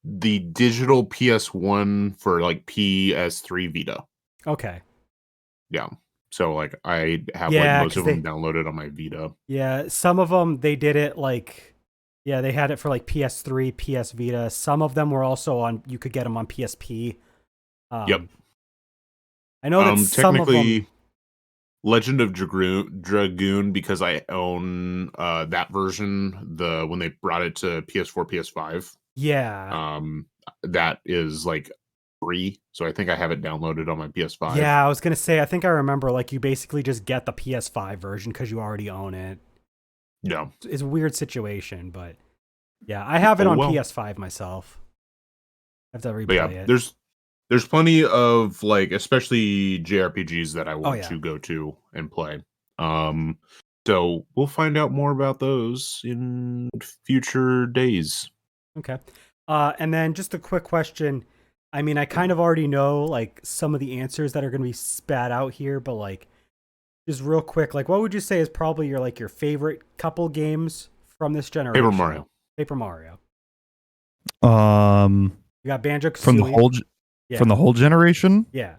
the digital PS1 for like PS3 Vita. Okay. Yeah. So like I have like most of them downloaded on my Vita. Yeah, some of them they did it like, yeah, they had it for like PS3, PS Vita. Some of them were also on. You could get them on PSP. Yep. I know that some of them. Legend of Dragoon, because I own that version. When they brought it to PS4, PS5. Yeah. That is like free, so I think I have it downloaded on my PS5. Yeah, I was gonna say, I think I remember, like, you basically just get the PS5 version because you already own it. Yeah, it's a weird situation, but yeah, I have it on PS5 myself. I have to replay it. There's plenty of like, especially JRPGs that I want to go to and play. So we'll find out more about those in future days. Okay. And then just a quick question. I mean, I kind of already know like some of the answers that are going to be spat out here, but like, just real quick, like, what would you say is probably your favorite couple games from this generation? Paper Mario. You got Banjo-Kazooie. From the whole generation? Yeah.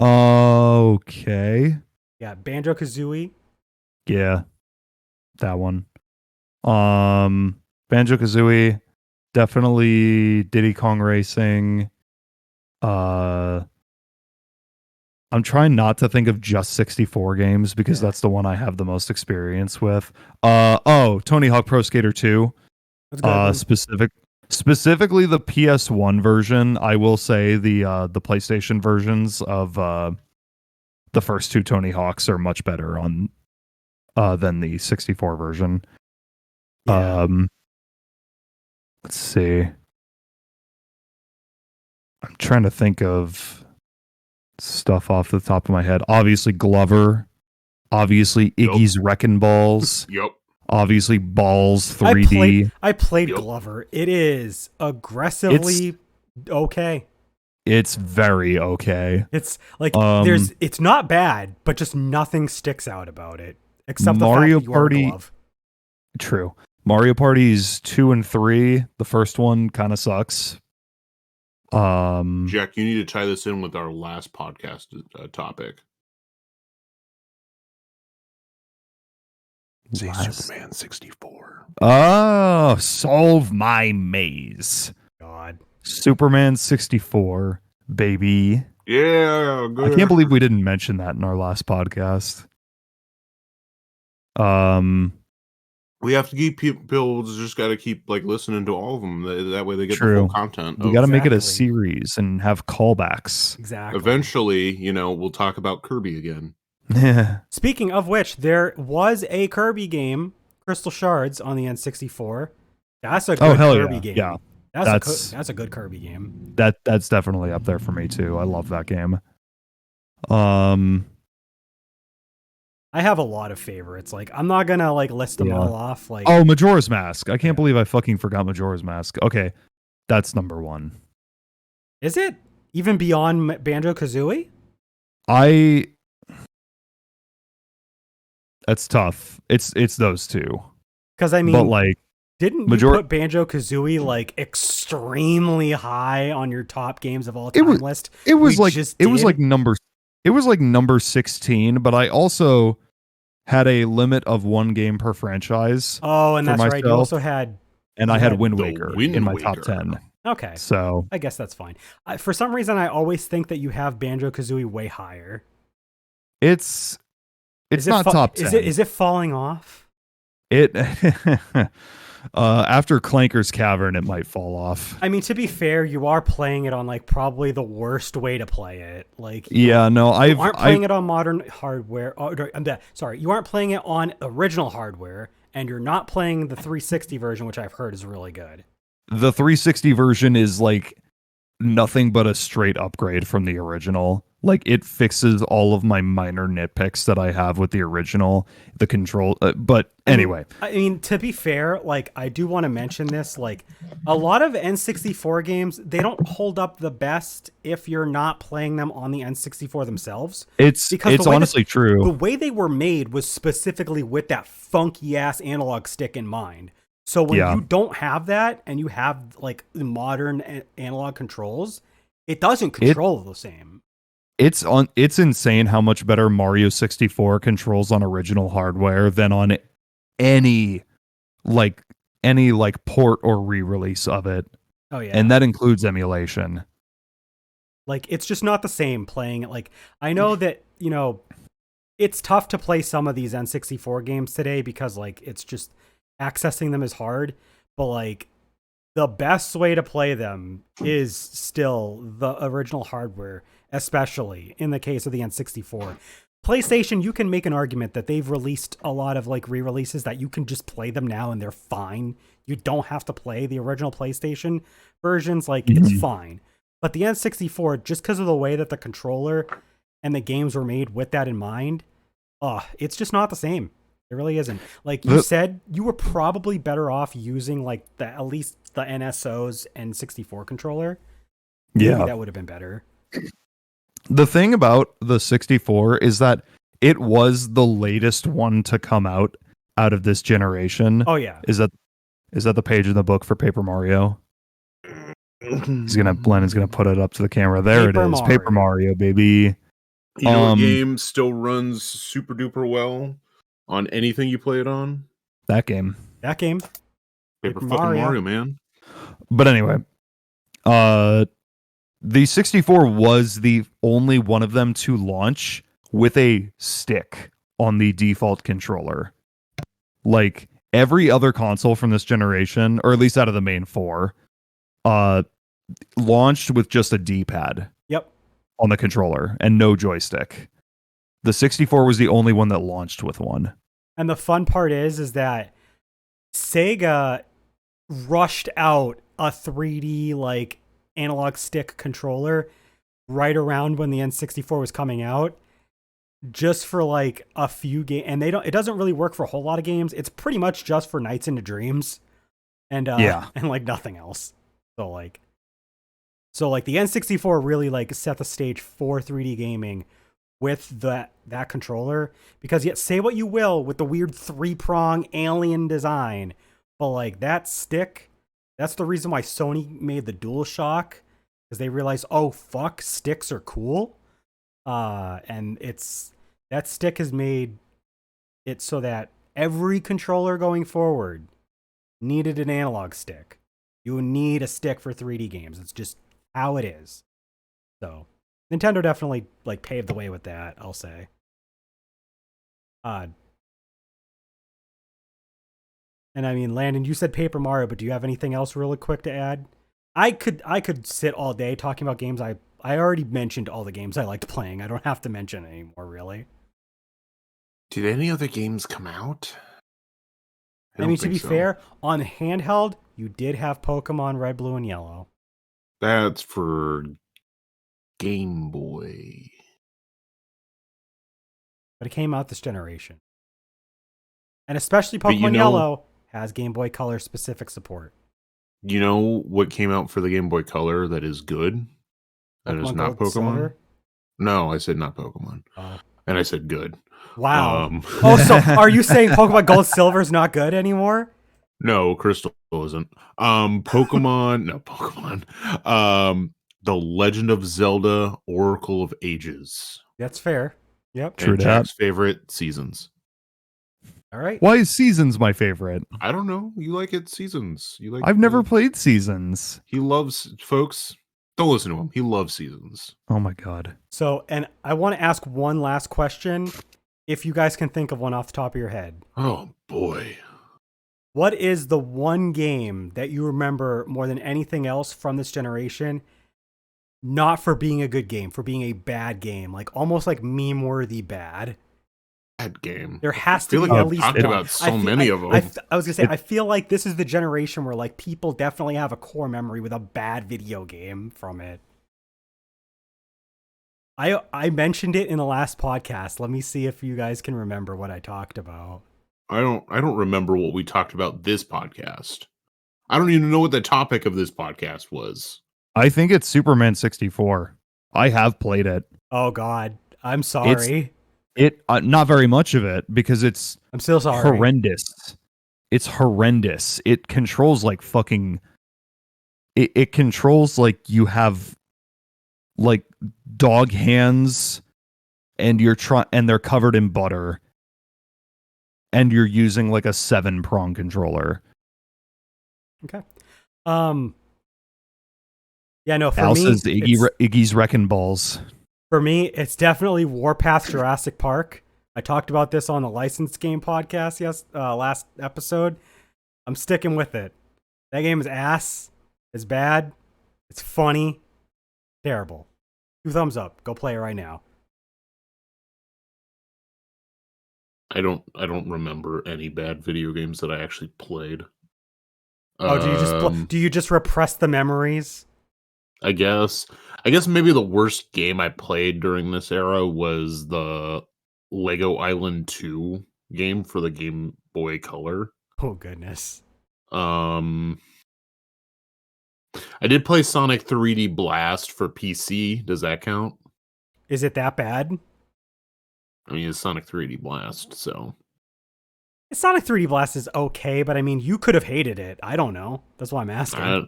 Okay. Yeah, Banjo-Kazooie. Yeah. That one. Banjo-Kazooie, definitely Diddy Kong Racing. I'm trying not to think of just 64 games because that's the one I have the most experience with. Tony Hawk Pro Skater 2. That's good. Specifically the PS1 version. I will say the PlayStation versions of the first two Tony Hawks are much better on than the 64 version. Yeah. Let's see. I'm trying to think of stuff off the top of my head. Obviously Glover. Obviously Iggy's Wrecking Balls. Yep. Obviously Balls 3D. I played Glover. It is aggressively okay. It's very okay. It's like it's not bad, but just nothing sticks out about it except Mario the fact that you are a glove. True. Mario Parties 2 and 3. The first one kind of sucks. Jack, you need to tie this in with our last podcast topic. Say Superman 64. Oh, solve my maze. God. Superman 64, baby. Yeah, good. I can't believe we didn't mention that in our last podcast. We have to keep people just got to keep like listening to all of them. That way they get the full content. We got to make it a series and have callbacks. Exactly. Eventually, we'll talk about Kirby again. Yeah. Speaking of which, there was a Kirby game, Crystal Shards, on the N64. That's a good Kirby game. Yeah. That's a good Kirby game. That's definitely up there for me too. I love that game. I have a lot of favorites. Like, I'm not gonna like list them all off. Like, Majora's Mask. I can't believe I fucking forgot Majora's Mask. Okay. That's number one. Is it even beyond Banjo-Kazooie? That's tough. It's those two. Because I But mean, like didn't you majority put Banjo-Kazooie like extremely high on your top games of all it time was list? it was We like just it was did? like number 16, but I also had a limit of one game per franchise Oh, and for that's right. You myself, also had and I you had had Wind The Waker in Wind my top Waker. 10. okay. So I guess that's fine. For some reason, I always think that you have Banjo-Kazooie way higher. it's Is it not top is 10. it falling off? It after Clanker's Cavern, it might fall off. I mean, to be fair, you are playing it on like probably the worst way to play it. Like, Yeah, no, you aren't playing it on modern hardware. Sorry, you aren't playing it on original hardware, and you're not playing the 360 version, which I've heard is really good. the 360 version is like nothing but a straight upgrade from the original. Like it fixes all of my minor nitpicks that I have with the original, the control. But anyway, I mean, to be fair, like I do want to mention this, like a lot of N64 games, they don't hold up the best if you're not playing them on the N64 themselves. it's Because the way honestly the true. way they were made was specifically with that funky ass analog stick in mind. So when Yeah. you don't have that and you have like the modern analog controls, it doesn't control the same. It's insane how much better Mario 64 controls on original hardware than on any like port or re-release of it. Oh yeah. And that includes emulation. Like it's just not the same playing it. Like I know that, it's tough to play some of these N64 games today because like it's just accessing them is hard, but like the best way to play them is still the original hardware, especially in the case of the N64. PlayStation, you can make an argument that they've released a lot of like re-releases that you can just play them now and they're fine. You don't have to play the original PlayStation versions, like it's fine. But the N64, just because of the way that the controller and the games were made with that in mind, it's just not the same. It really isn't. Like you said, you were probably better off using like at least the NSO's N64 controller. Maybe that would have been better. The thing about the 64 is that it was the latest one to come out of this generation. Oh yeah. Is that the page in the book for Paper Mario? Blennan's gonna put it up to the camera. There it is. Paper Mario, baby. You know what game still runs super duper well on anything you play it on? That game. Paper fucking Mario, man. But anyway, the 64 was the only one of them to launch with a stick on the default controller. Like every other console from this generation, or at least out of the main four, launched with just a D-pad. Yep. On the controller and no joystick. The 64 was the only one that launched with one. And the fun part is that Sega rushed out a 3D like analog stick controller right around when the N64 was coming out, just for like a few games. And it doesn't really work for a whole lot of games. It's pretty much just for Nights into Dreams and like nothing else. So like the N64 really like set the stage for 3D gaming with that controller, because yet say what you will with the weird 3-prong alien design, but like that stick, that's the reason why Sony made the DualShock, because they realized, oh fuck, sticks are cool. And that stick has made it so that every controller going forward needed an analog stick. You need a stick for 3D games. It's just how it is. So Nintendo definitely like paved the way with that, I'll say. And I mean, Landon, you said Paper Mario, but do you have anything else really quick to add? I could sit all day talking about games. I already mentioned all the games I liked playing. I don't have to mention anymore, really. Did any other games come out? I mean, to be fair, on handheld, you did have Pokemon Red, Blue, and Yellow. That's for Game Boy. But it came out this generation. And especially Pokemon Yellow has Game Boy Color specific support. You know what came out for the Game Boy Color that is good? That is Pokemon not Gold and Pokemon. Silver? No, I said not Pokemon. Oh. And I said good. Wow. Oh, so are you saying Pokemon Gold Silver is not good anymore? No, Crystal isn't. Pokemon, no Pokemon. The Legend of Zelda Oracle of Ages. That's fair. Yep. True And dat. Jack's favorite Seasons. All right. Why is Seasons my favorite? I don't know. You like it Seasons. You like I've never played Seasons. He loves folks. Don't listen to him. He loves Seasons. Oh my god. So, and I want to ask one last question, if you guys can think of one off the top of your head. Oh boy. What is the one game that you remember more than anything else from this generation? Not for being a good game, for being a bad game, like almost like meme-worthy bad. Bad game. There has I feel to be like at I've least talked one. about so many of them. I was gonna say, I feel like this is the generation where like people definitely have a core memory with a bad video game from it. I mentioned it in the last podcast. Let me see if you guys can remember what I talked about. I don't remember what we talked about this podcast. I don't even know what the topic of this podcast was. I think it's Superman 64. I have played it. Oh God, I'm sorry. It not very much of it because it's I'm still sorry. horrendous. It's horrendous. It controls like fucking. It controls like you have like dog hands, and and they're covered in butter, and you're using like a 7-prong controller. Okay. Yeah, no, for Al me, says Iggy's Wrecking Balls. for me, it's definitely Warpath Jurassic Park. I talked about this on the licensed game podcast last episode. I'm sticking with it. That game is ass. It's bad. It's funny. Terrible. 2 thumbs up. Go play it right now. I don't remember any bad video games that I actually played. Oh, do you just repress the memories? I guess maybe the worst game I played during this era was the Lego Island 2 game for the Game Boy Color. Oh goodness. I did play Sonic 3D Blast for PC. Does that count? Is it that bad? I mean, it's Sonic 3D Blast, so. Sonic 3D Blast is okay, but I mean, you could have hated it. I don't know. That's why I'm asking.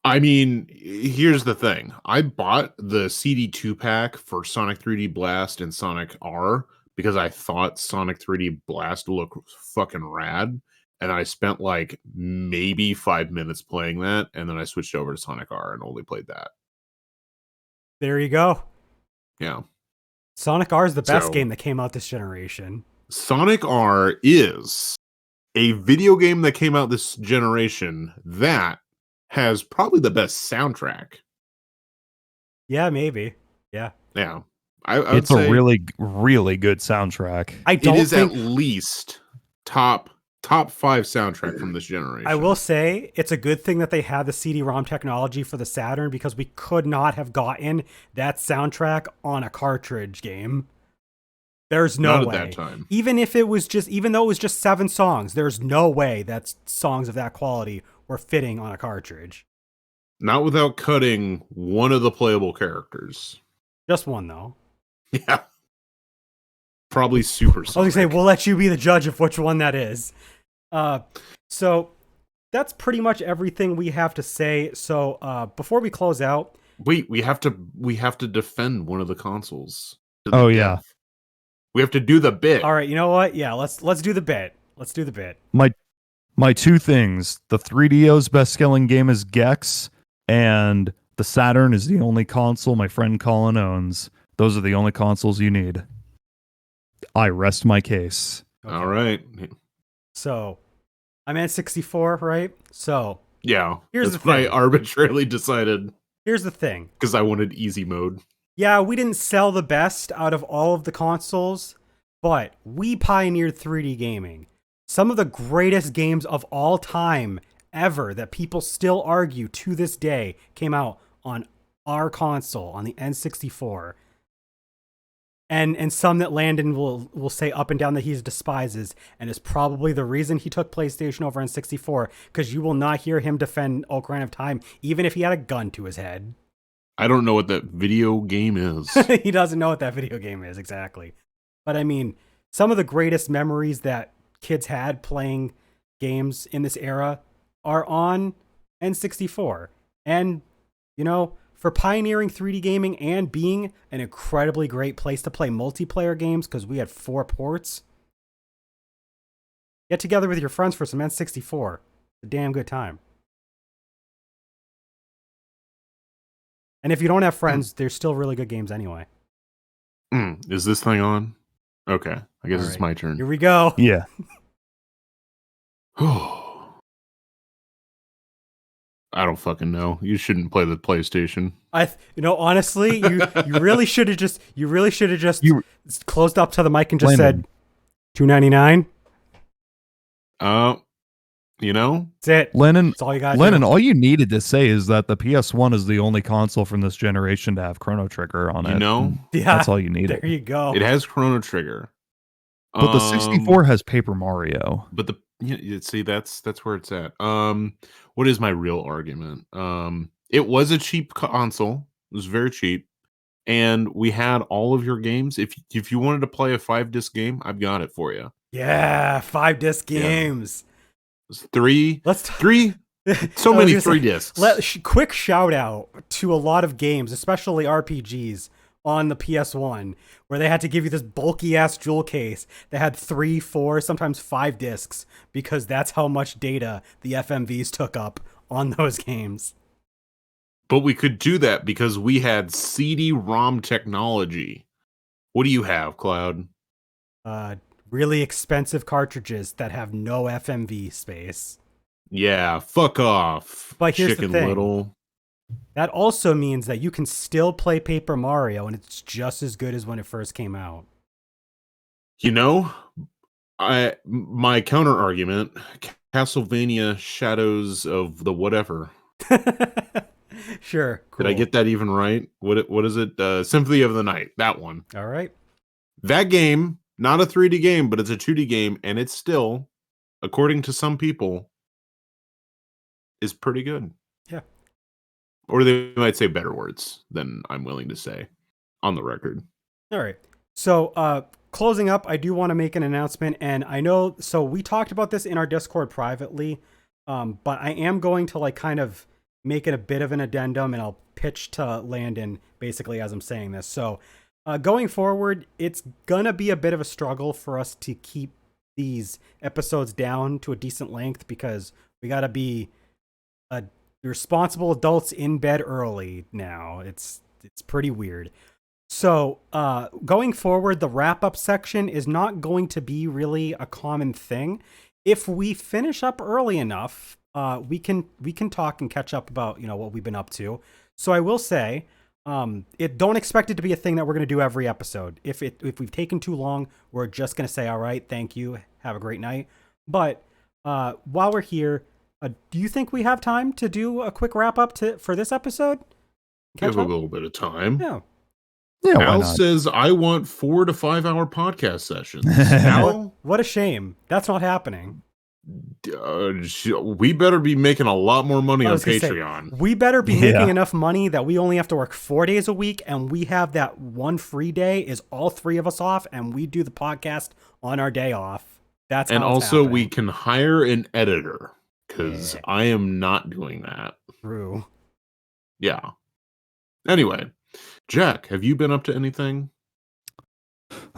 I mean, here's the thing. I bought the CD2 pack for Sonic 3D Blast and Sonic R because I thought Sonic 3D Blast looked fucking rad. And I spent like maybe 5 minutes playing that. And then I switched over to Sonic R and only played that. There you go. Yeah. Sonic R is the best game that came out this generation. Sonic R is a video game that came out this generation that has probably the best soundtrack. Yeah, maybe. Yeah. Yeah. I would It's say a really, really good soundtrack. it is at least top 5 soundtrack from this generation. I will say it's a good thing that they had the CD-ROM technology for the Saturn because we could not have gotten that soundtrack on a cartridge game. There's no Not way. at that time. Even though it was just 7 songs, there's no way that songs of that quality were fitting on a cartridge. Not without cutting one of the playable characters. Just one though. Yeah. Probably Super I was Sonic. gonna say we'll let you be the judge of which one that is. So that's pretty much everything we have to say. So before we close out, Wait, we have to defend one of the consoles. Oh yeah. We have to do the bit. all right, you know what? Yeah, let's do the bit. Let's do the bit. My 2 things. The 3DO's best-selling game is Gex, and the Saturn is the only console my friend Colin owns. Those are the only consoles you need. I rest my case. Okay. All right. So I'm at 64, right? So Yeah. Here's That's the what I thing. arbitrarily decided here's the thing. because I wanted easy mode. Yeah, we didn't sell the best out of all of the consoles, but we pioneered 3D gaming. Some of the greatest games of all time ever that people still argue to this day came out on our console, on the N64. and some that Landon will say up and down that he despises, and is probably the reason he took PlayStation over N64, because you will not hear him defend Ocarina of Time, even if he had a gun to his head. I don't know what that video game is. He doesn't know what that video game is, exactly. But I mean, some of the greatest memories that kids had playing games in this era are on N64. And, you know, for pioneering 3D gaming and being an incredibly great place to play multiplayer games, because we had 4 ports, get together with your friends for some N64. It's a damn good time. And if you don't have friends, there's still really good games anyway. Is this thing on? Okay, I guess All it's right. my turn. Here we go. Yeah. I don't fucking know. You shouldn't play the PlayStation. Honestly, you really should have just You- closed up to the mic and just Landon. said $2.99. You know, That's it. Lennon, That's all you got. Lennon, all you needed to say is that the PS1 is the only console from this generation to have Chrono Trigger on it. you know, And Yeah, that's all you needed. there you go. it has Chrono Trigger. But the 64 has Paper Mario. But see, that's where it's at. What is my real argument? It was a cheap console. It was very cheap, and we had all of your games. If you wanted to play a 5-disc game, I've got it for you. Yeah, 5-disc Yeah. games. It's three, Let's so I many was gonna 3 say, discs. Quick shout out to a lot of games, especially RPGs on the PS1, where they had to give you this bulky ass jewel case that had 3, 4, sometimes 5 discs, because that's how much data the FMVs took up on those games. But we could do that because we had CD-ROM technology. What do you have, Cloud? Really expensive cartridges that have no FMV space. Yeah, fuck off. But here's the Chicken thing. Little. That also means that you can still play Paper Mario, and it's just as good as when it first came out. You know, my counter argument, Castlevania Shadows of the whatever. Sure. Cool. Did I get that even right? What is it? Symphony of the Night. That one. All right. That game, not a 3D game, but it's a 2D game, and it's still, according to some people, is pretty good. Yeah. Or they might say better words than I'm willing to say on the record. All right. So, closing up, I do want to make an announcement, and I know, so we talked about this in our Discord privately, but I am going to kind of make it a bit of an addendum, and I'll pitch to Landon basically as I'm saying this. So, going forward, it's gonna be a bit of a struggle for us to keep these episodes down to a decent length, because we got to be responsible adults in bed early now. It's pretty weird. So, going forward, the wrap-up section is not going to be really a common thing. If we finish up early enough, we can talk and catch up about what we've been up to. So I will say, don't expect it to be a thing that we're going to do every episode. If we've taken too long, we're just going to say, all right, thank you, have a great night. But while we're here, do you think we have time to do a quick wrap-up for this episode? We have a little bit of time. Yeah. Yeah, why Al not? says, I want 4 to 5 hour podcast sessions. Al, What a shame. That's not happening. we better be making a lot more money I on was gonna say, Patreon. we better be Yeah. making enough money that we only have to work 4 days a week, and we have that one free day is all 3 of us off, and we do the podcast on our day off. That's And how it's also, we happening. can hire an editor, because Yeah. I am not doing that. True. Yeah. Anyway, Jack, have you been up to anything?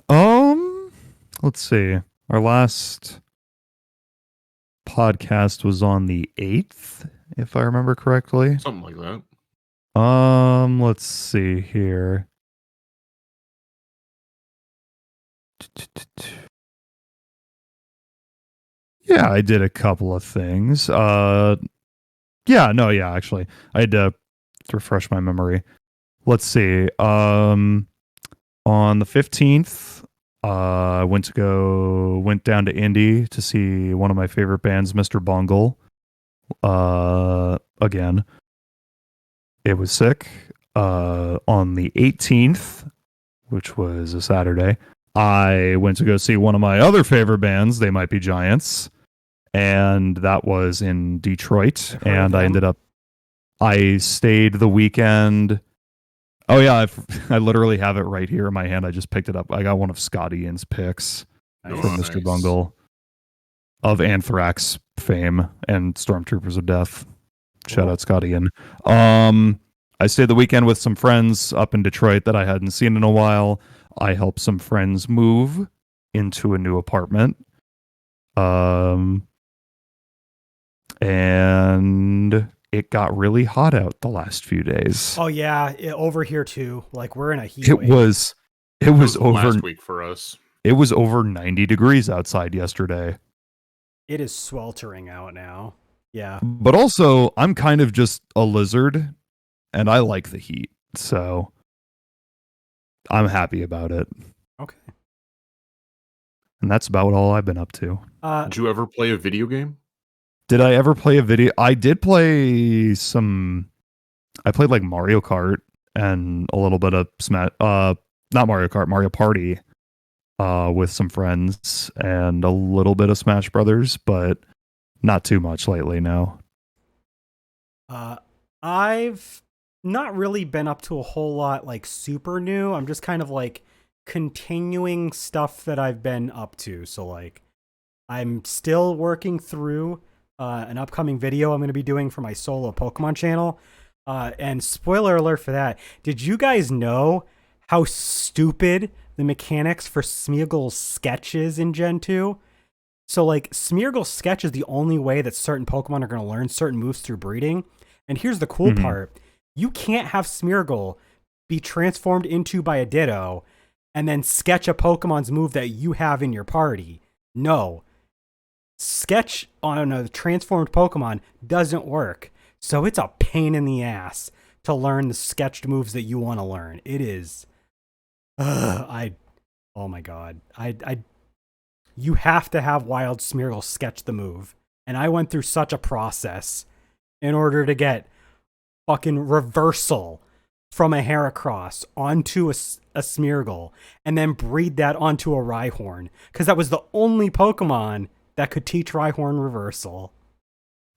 Let's see. Our last podcast was on the 8th, if I remember correctly. Something like that. Let's see here. Yeah, I did a couple of things. Actually, I had to refresh my memory. Let's see. On the 15th, I went down to Indy to see one of my favorite bands, Mr. Bungle. Again, it was sick. On the 18th, which was a Saturday. I went to go see one of my other favorite bands, They Might Be Giants, and that was in Detroit. And I stayed the weekend. Oh yeah, I literally have it right here in my hand. I just picked it up. I got one of Scott Ian's picks from Mr. Bungle of Anthrax fame and Stormtroopers of Death. Shout out Scott Ian. I stayed the weekend with some friends up in Detroit that I hadn't seen in a while. I helped some friends move into a new apartment. And it got really hot out the last few days. Oh yeah, over here too. Like we're in a heat wave. It was over last week for us. It was over 90 degrees outside yesterday. It is sweltering out now. Yeah. But also, I'm kind of just a lizard and I like the heat. So I'm happy about it. Okay. And that's about all I've been up to. Did you ever play a video game? Did I ever play a video? I did play some. I played like Mario Kart and a little bit of not Mario Kart, Mario Party, with some friends and a little bit of Smash Brothers, but not too much lately. No. I've not really been up to a whole lot like super new. I'm just kind of like continuing stuff that I've been up to. So like, I'm still working through an upcoming video I'm going to be doing for my solo Pokemon channel. And spoiler alert for that. Did you guys know how stupid the mechanics for Smeargle's sketch is in Gen 2? So like Smeargle's sketch is the only way that certain Pokemon are going to learn certain moves through breeding. And here's the cool part. You can't have Smeargle be transformed into by a Ditto and then sketch a Pokemon's move that you have in your party. No. Sketch on a transformed Pokemon doesn't work. So it's a pain in the ass to learn the sketched moves that you want to learn. It is. Oh my god. You have to have Wild Smeargle sketch the move. And I went through such a process in order to get fucking reversal from a Heracross onto a Smeargle and then breed that onto a Rhyhorn. Because that was the only Pokemon that could teach Rhyhorn reversal.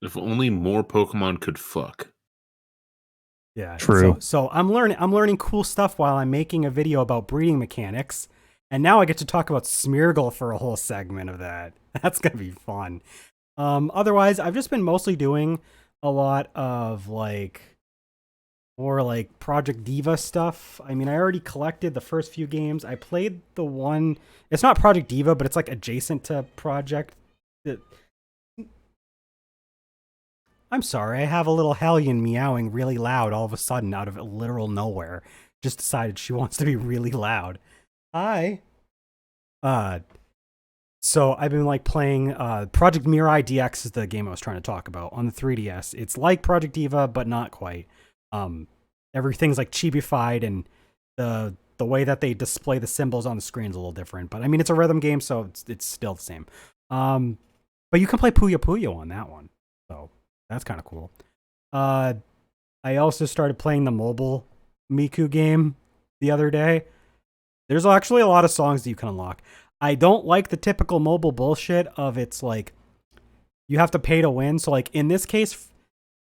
If only more Pokemon could fuck. Yeah, true. So I'm learning cool stuff while I'm making a video about breeding mechanics, and now I get to talk about Smeargle for a whole segment of that. That's gonna be fun. Otherwise, I've just been mostly doing a lot of like more like Project Diva stuff. I mean, I already collected the first few games. I played the one. It's not Project Diva, but it's like adjacent to Project. I'm sorry, I have a little hellion meowing really loud all of a sudden out of literal nowhere. Just decided she wants to be really loud. Hi. So I've been like playing Project Mirai DX is the game I was trying to talk about on the 3DS. It's like Project Diva, but not quite. Everything's like chibified and the way that they display the symbols on the screen is a little different. But I mean, it's a rhythm game, so it's still the same. But you can play Puyo Puyo on that one. So that's kind of cool. I also started playing the mobile Miku game the other day. There's actually a lot of songs that you can unlock. I don't like the typical mobile bullshit of it's like you have to pay to win. So like in this case,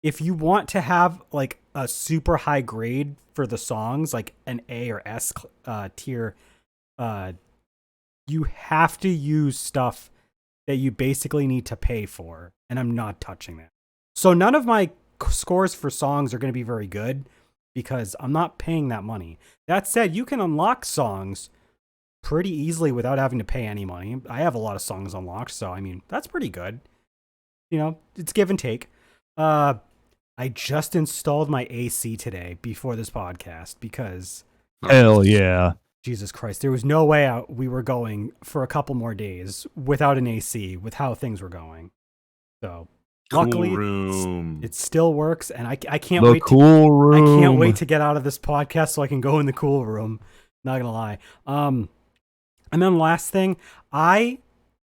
if you want to have like a super high grade for the songs, like an A or S tier, you have to use stuff that you basically need to pay for. And I'm not touching that. So none of my scores for songs are going to be very good because I'm not paying that money. That said, you can unlock songs pretty easily without having to pay any money. I have a lot of songs unlocked, so I mean, that's pretty good. You know, it's give and take. I just installed my AC today before this podcast because... Hell yeah. Jesus Christ, there was no way we were going for a couple more days without an AC with how things were going. So... Luckily, it still works, and I can't wait. I can't wait to get out of this podcast so I can go in the cool room. Not gonna lie. And then last thing, I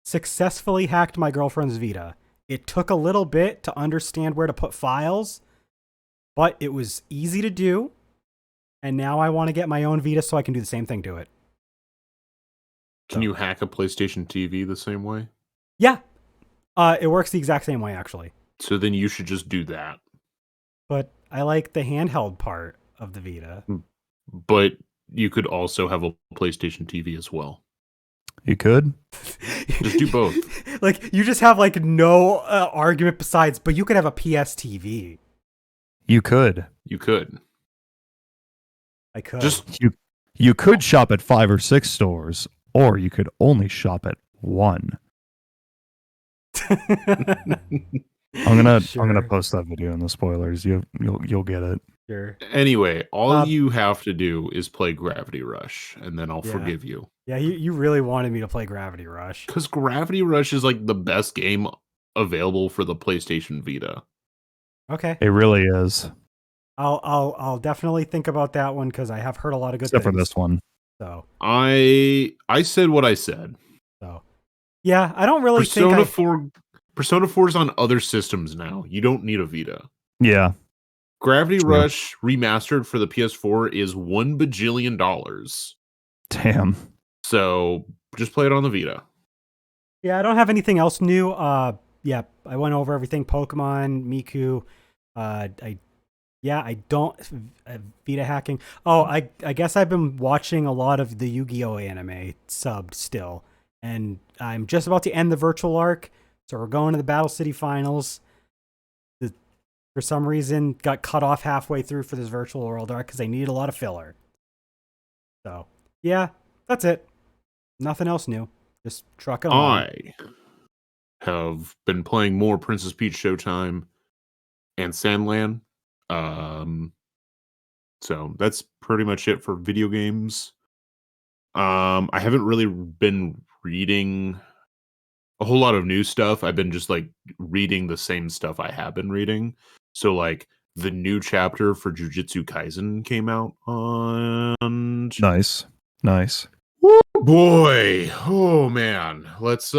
successfully hacked my girlfriend's Vita. It took a little bit to understand where to put files, but it was easy to do. and now I want to get my own Vita so I can do the same thing to it. Can you hack a PlayStation TV the same way? Yeah. It works the exact same way, actually. So then you should just do that. But I like the handheld part of the Vita. But you could also have a PlayStation TV as well. You could. Just do both. Like, you just have, like, no argument besides, but you could have a PS TV. You could. You could. I could. Just You could shop at 5 or 6 stores, or you could only shop at one. I'm gonna post that video in the spoilers. You'll get it. Sure. Anyway, all you have to do is play Gravity Rush, and then I'll forgive you. Yeah, you really wanted me to play Gravity Rush. Because Gravity Rush is like the best game available for the PlayStation Vita. Okay. It really is. I'll definitely think about that one because I have heard a lot of good Except things. for this one. So I said what I said. So yeah, I don't really Persona think 4 is on other systems now. You don't need a Vita. Yeah. Gravity True. Rush remastered for the PS4 is $1 bajillion. Damn. So just play it on the Vita. Yeah, I don't have anything else new. Yeah, I went over everything. Pokemon, Miku. I don't Vita hacking. Oh, I guess I've been watching a lot of the Yu-Gi-Oh anime subbed still, and I'm just about to end the virtual arc. So we're going to the Battle City finals. For some reason, got cut off halfway through for this virtual world arc because they needed a lot of filler. So yeah, that's it. Nothing else new. Just trucking along. I have been playing more Princess Peach Showtime and Sandland. So that's pretty much it for video games. I haven't really been reading a whole lot of new stuff. I've been just like reading the same stuff I have been reading. So like the new chapter for Jujutsu Kaisen came out on Nice. boy. Oh man. Let's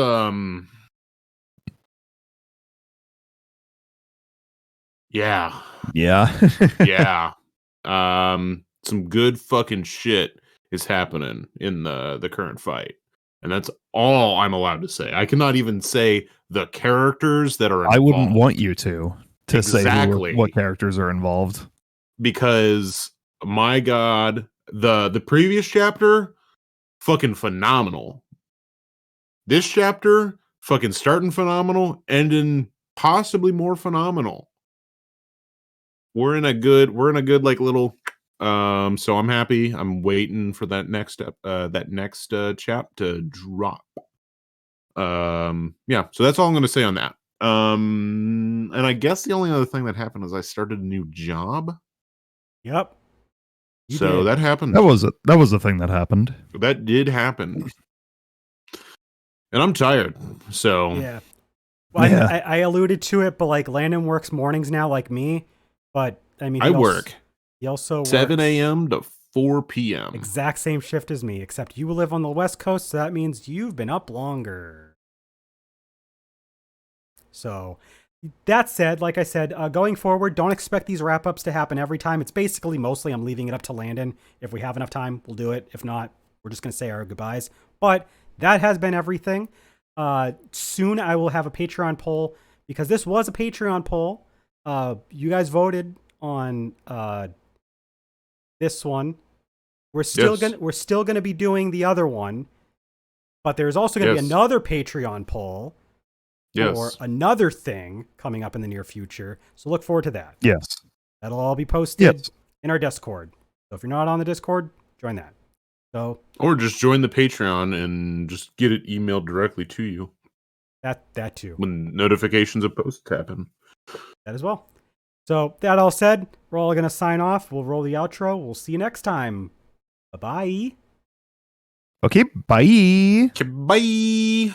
yeah. Yeah. Some good fucking shit is happening in the current fight. And that's all I'm allowed to say. I cannot even say the characters that are involved. I wouldn't want you to Exactly. say what characters are involved. Because my god, the previous chapter, fucking phenomenal. This chapter, fucking starting phenomenal, ending possibly more phenomenal. We're in a good like little so I'm happy. I'm waiting for that next chap to drop. Yeah, so that's all I'm going to say on that. And I guess the only other thing that happened is I started a new job. Yep. You So did. that happened. That was a thing that happened. That did happen. And I'm tired. So Yeah. Well, Yeah. I alluded to it, but like Landon works mornings now, like me. But I mean, I work He also 7 works a.m. to 4 p.m. exact same shift as me, except you live on the West Coast, so that means you've been up longer. So that said, like I said, going forward, don't expect these wrap-ups to happen every time. It's basically mostly I'm leaving it up to Landon. If we have enough time, we'll do it. If not, we're just going to say our goodbyes. But that has been everything. Soon I will have a Patreon poll because this was a Patreon poll. You guys voted on this one. We're still gonna be doing the other one, but there's also gonna be another Patreon poll for another thing coming up in the near future. So look forward to that. Yes. That'll all be posted in our Discord. So if you're not on the Discord, join that. So or just join the Patreon and just get it emailed directly to you. That too. When notifications of posts happen. That as well. So that all said, we're all gonna sign off. We'll roll the outro. We'll see you next time. Bye-bye. Okay, bye. Bye.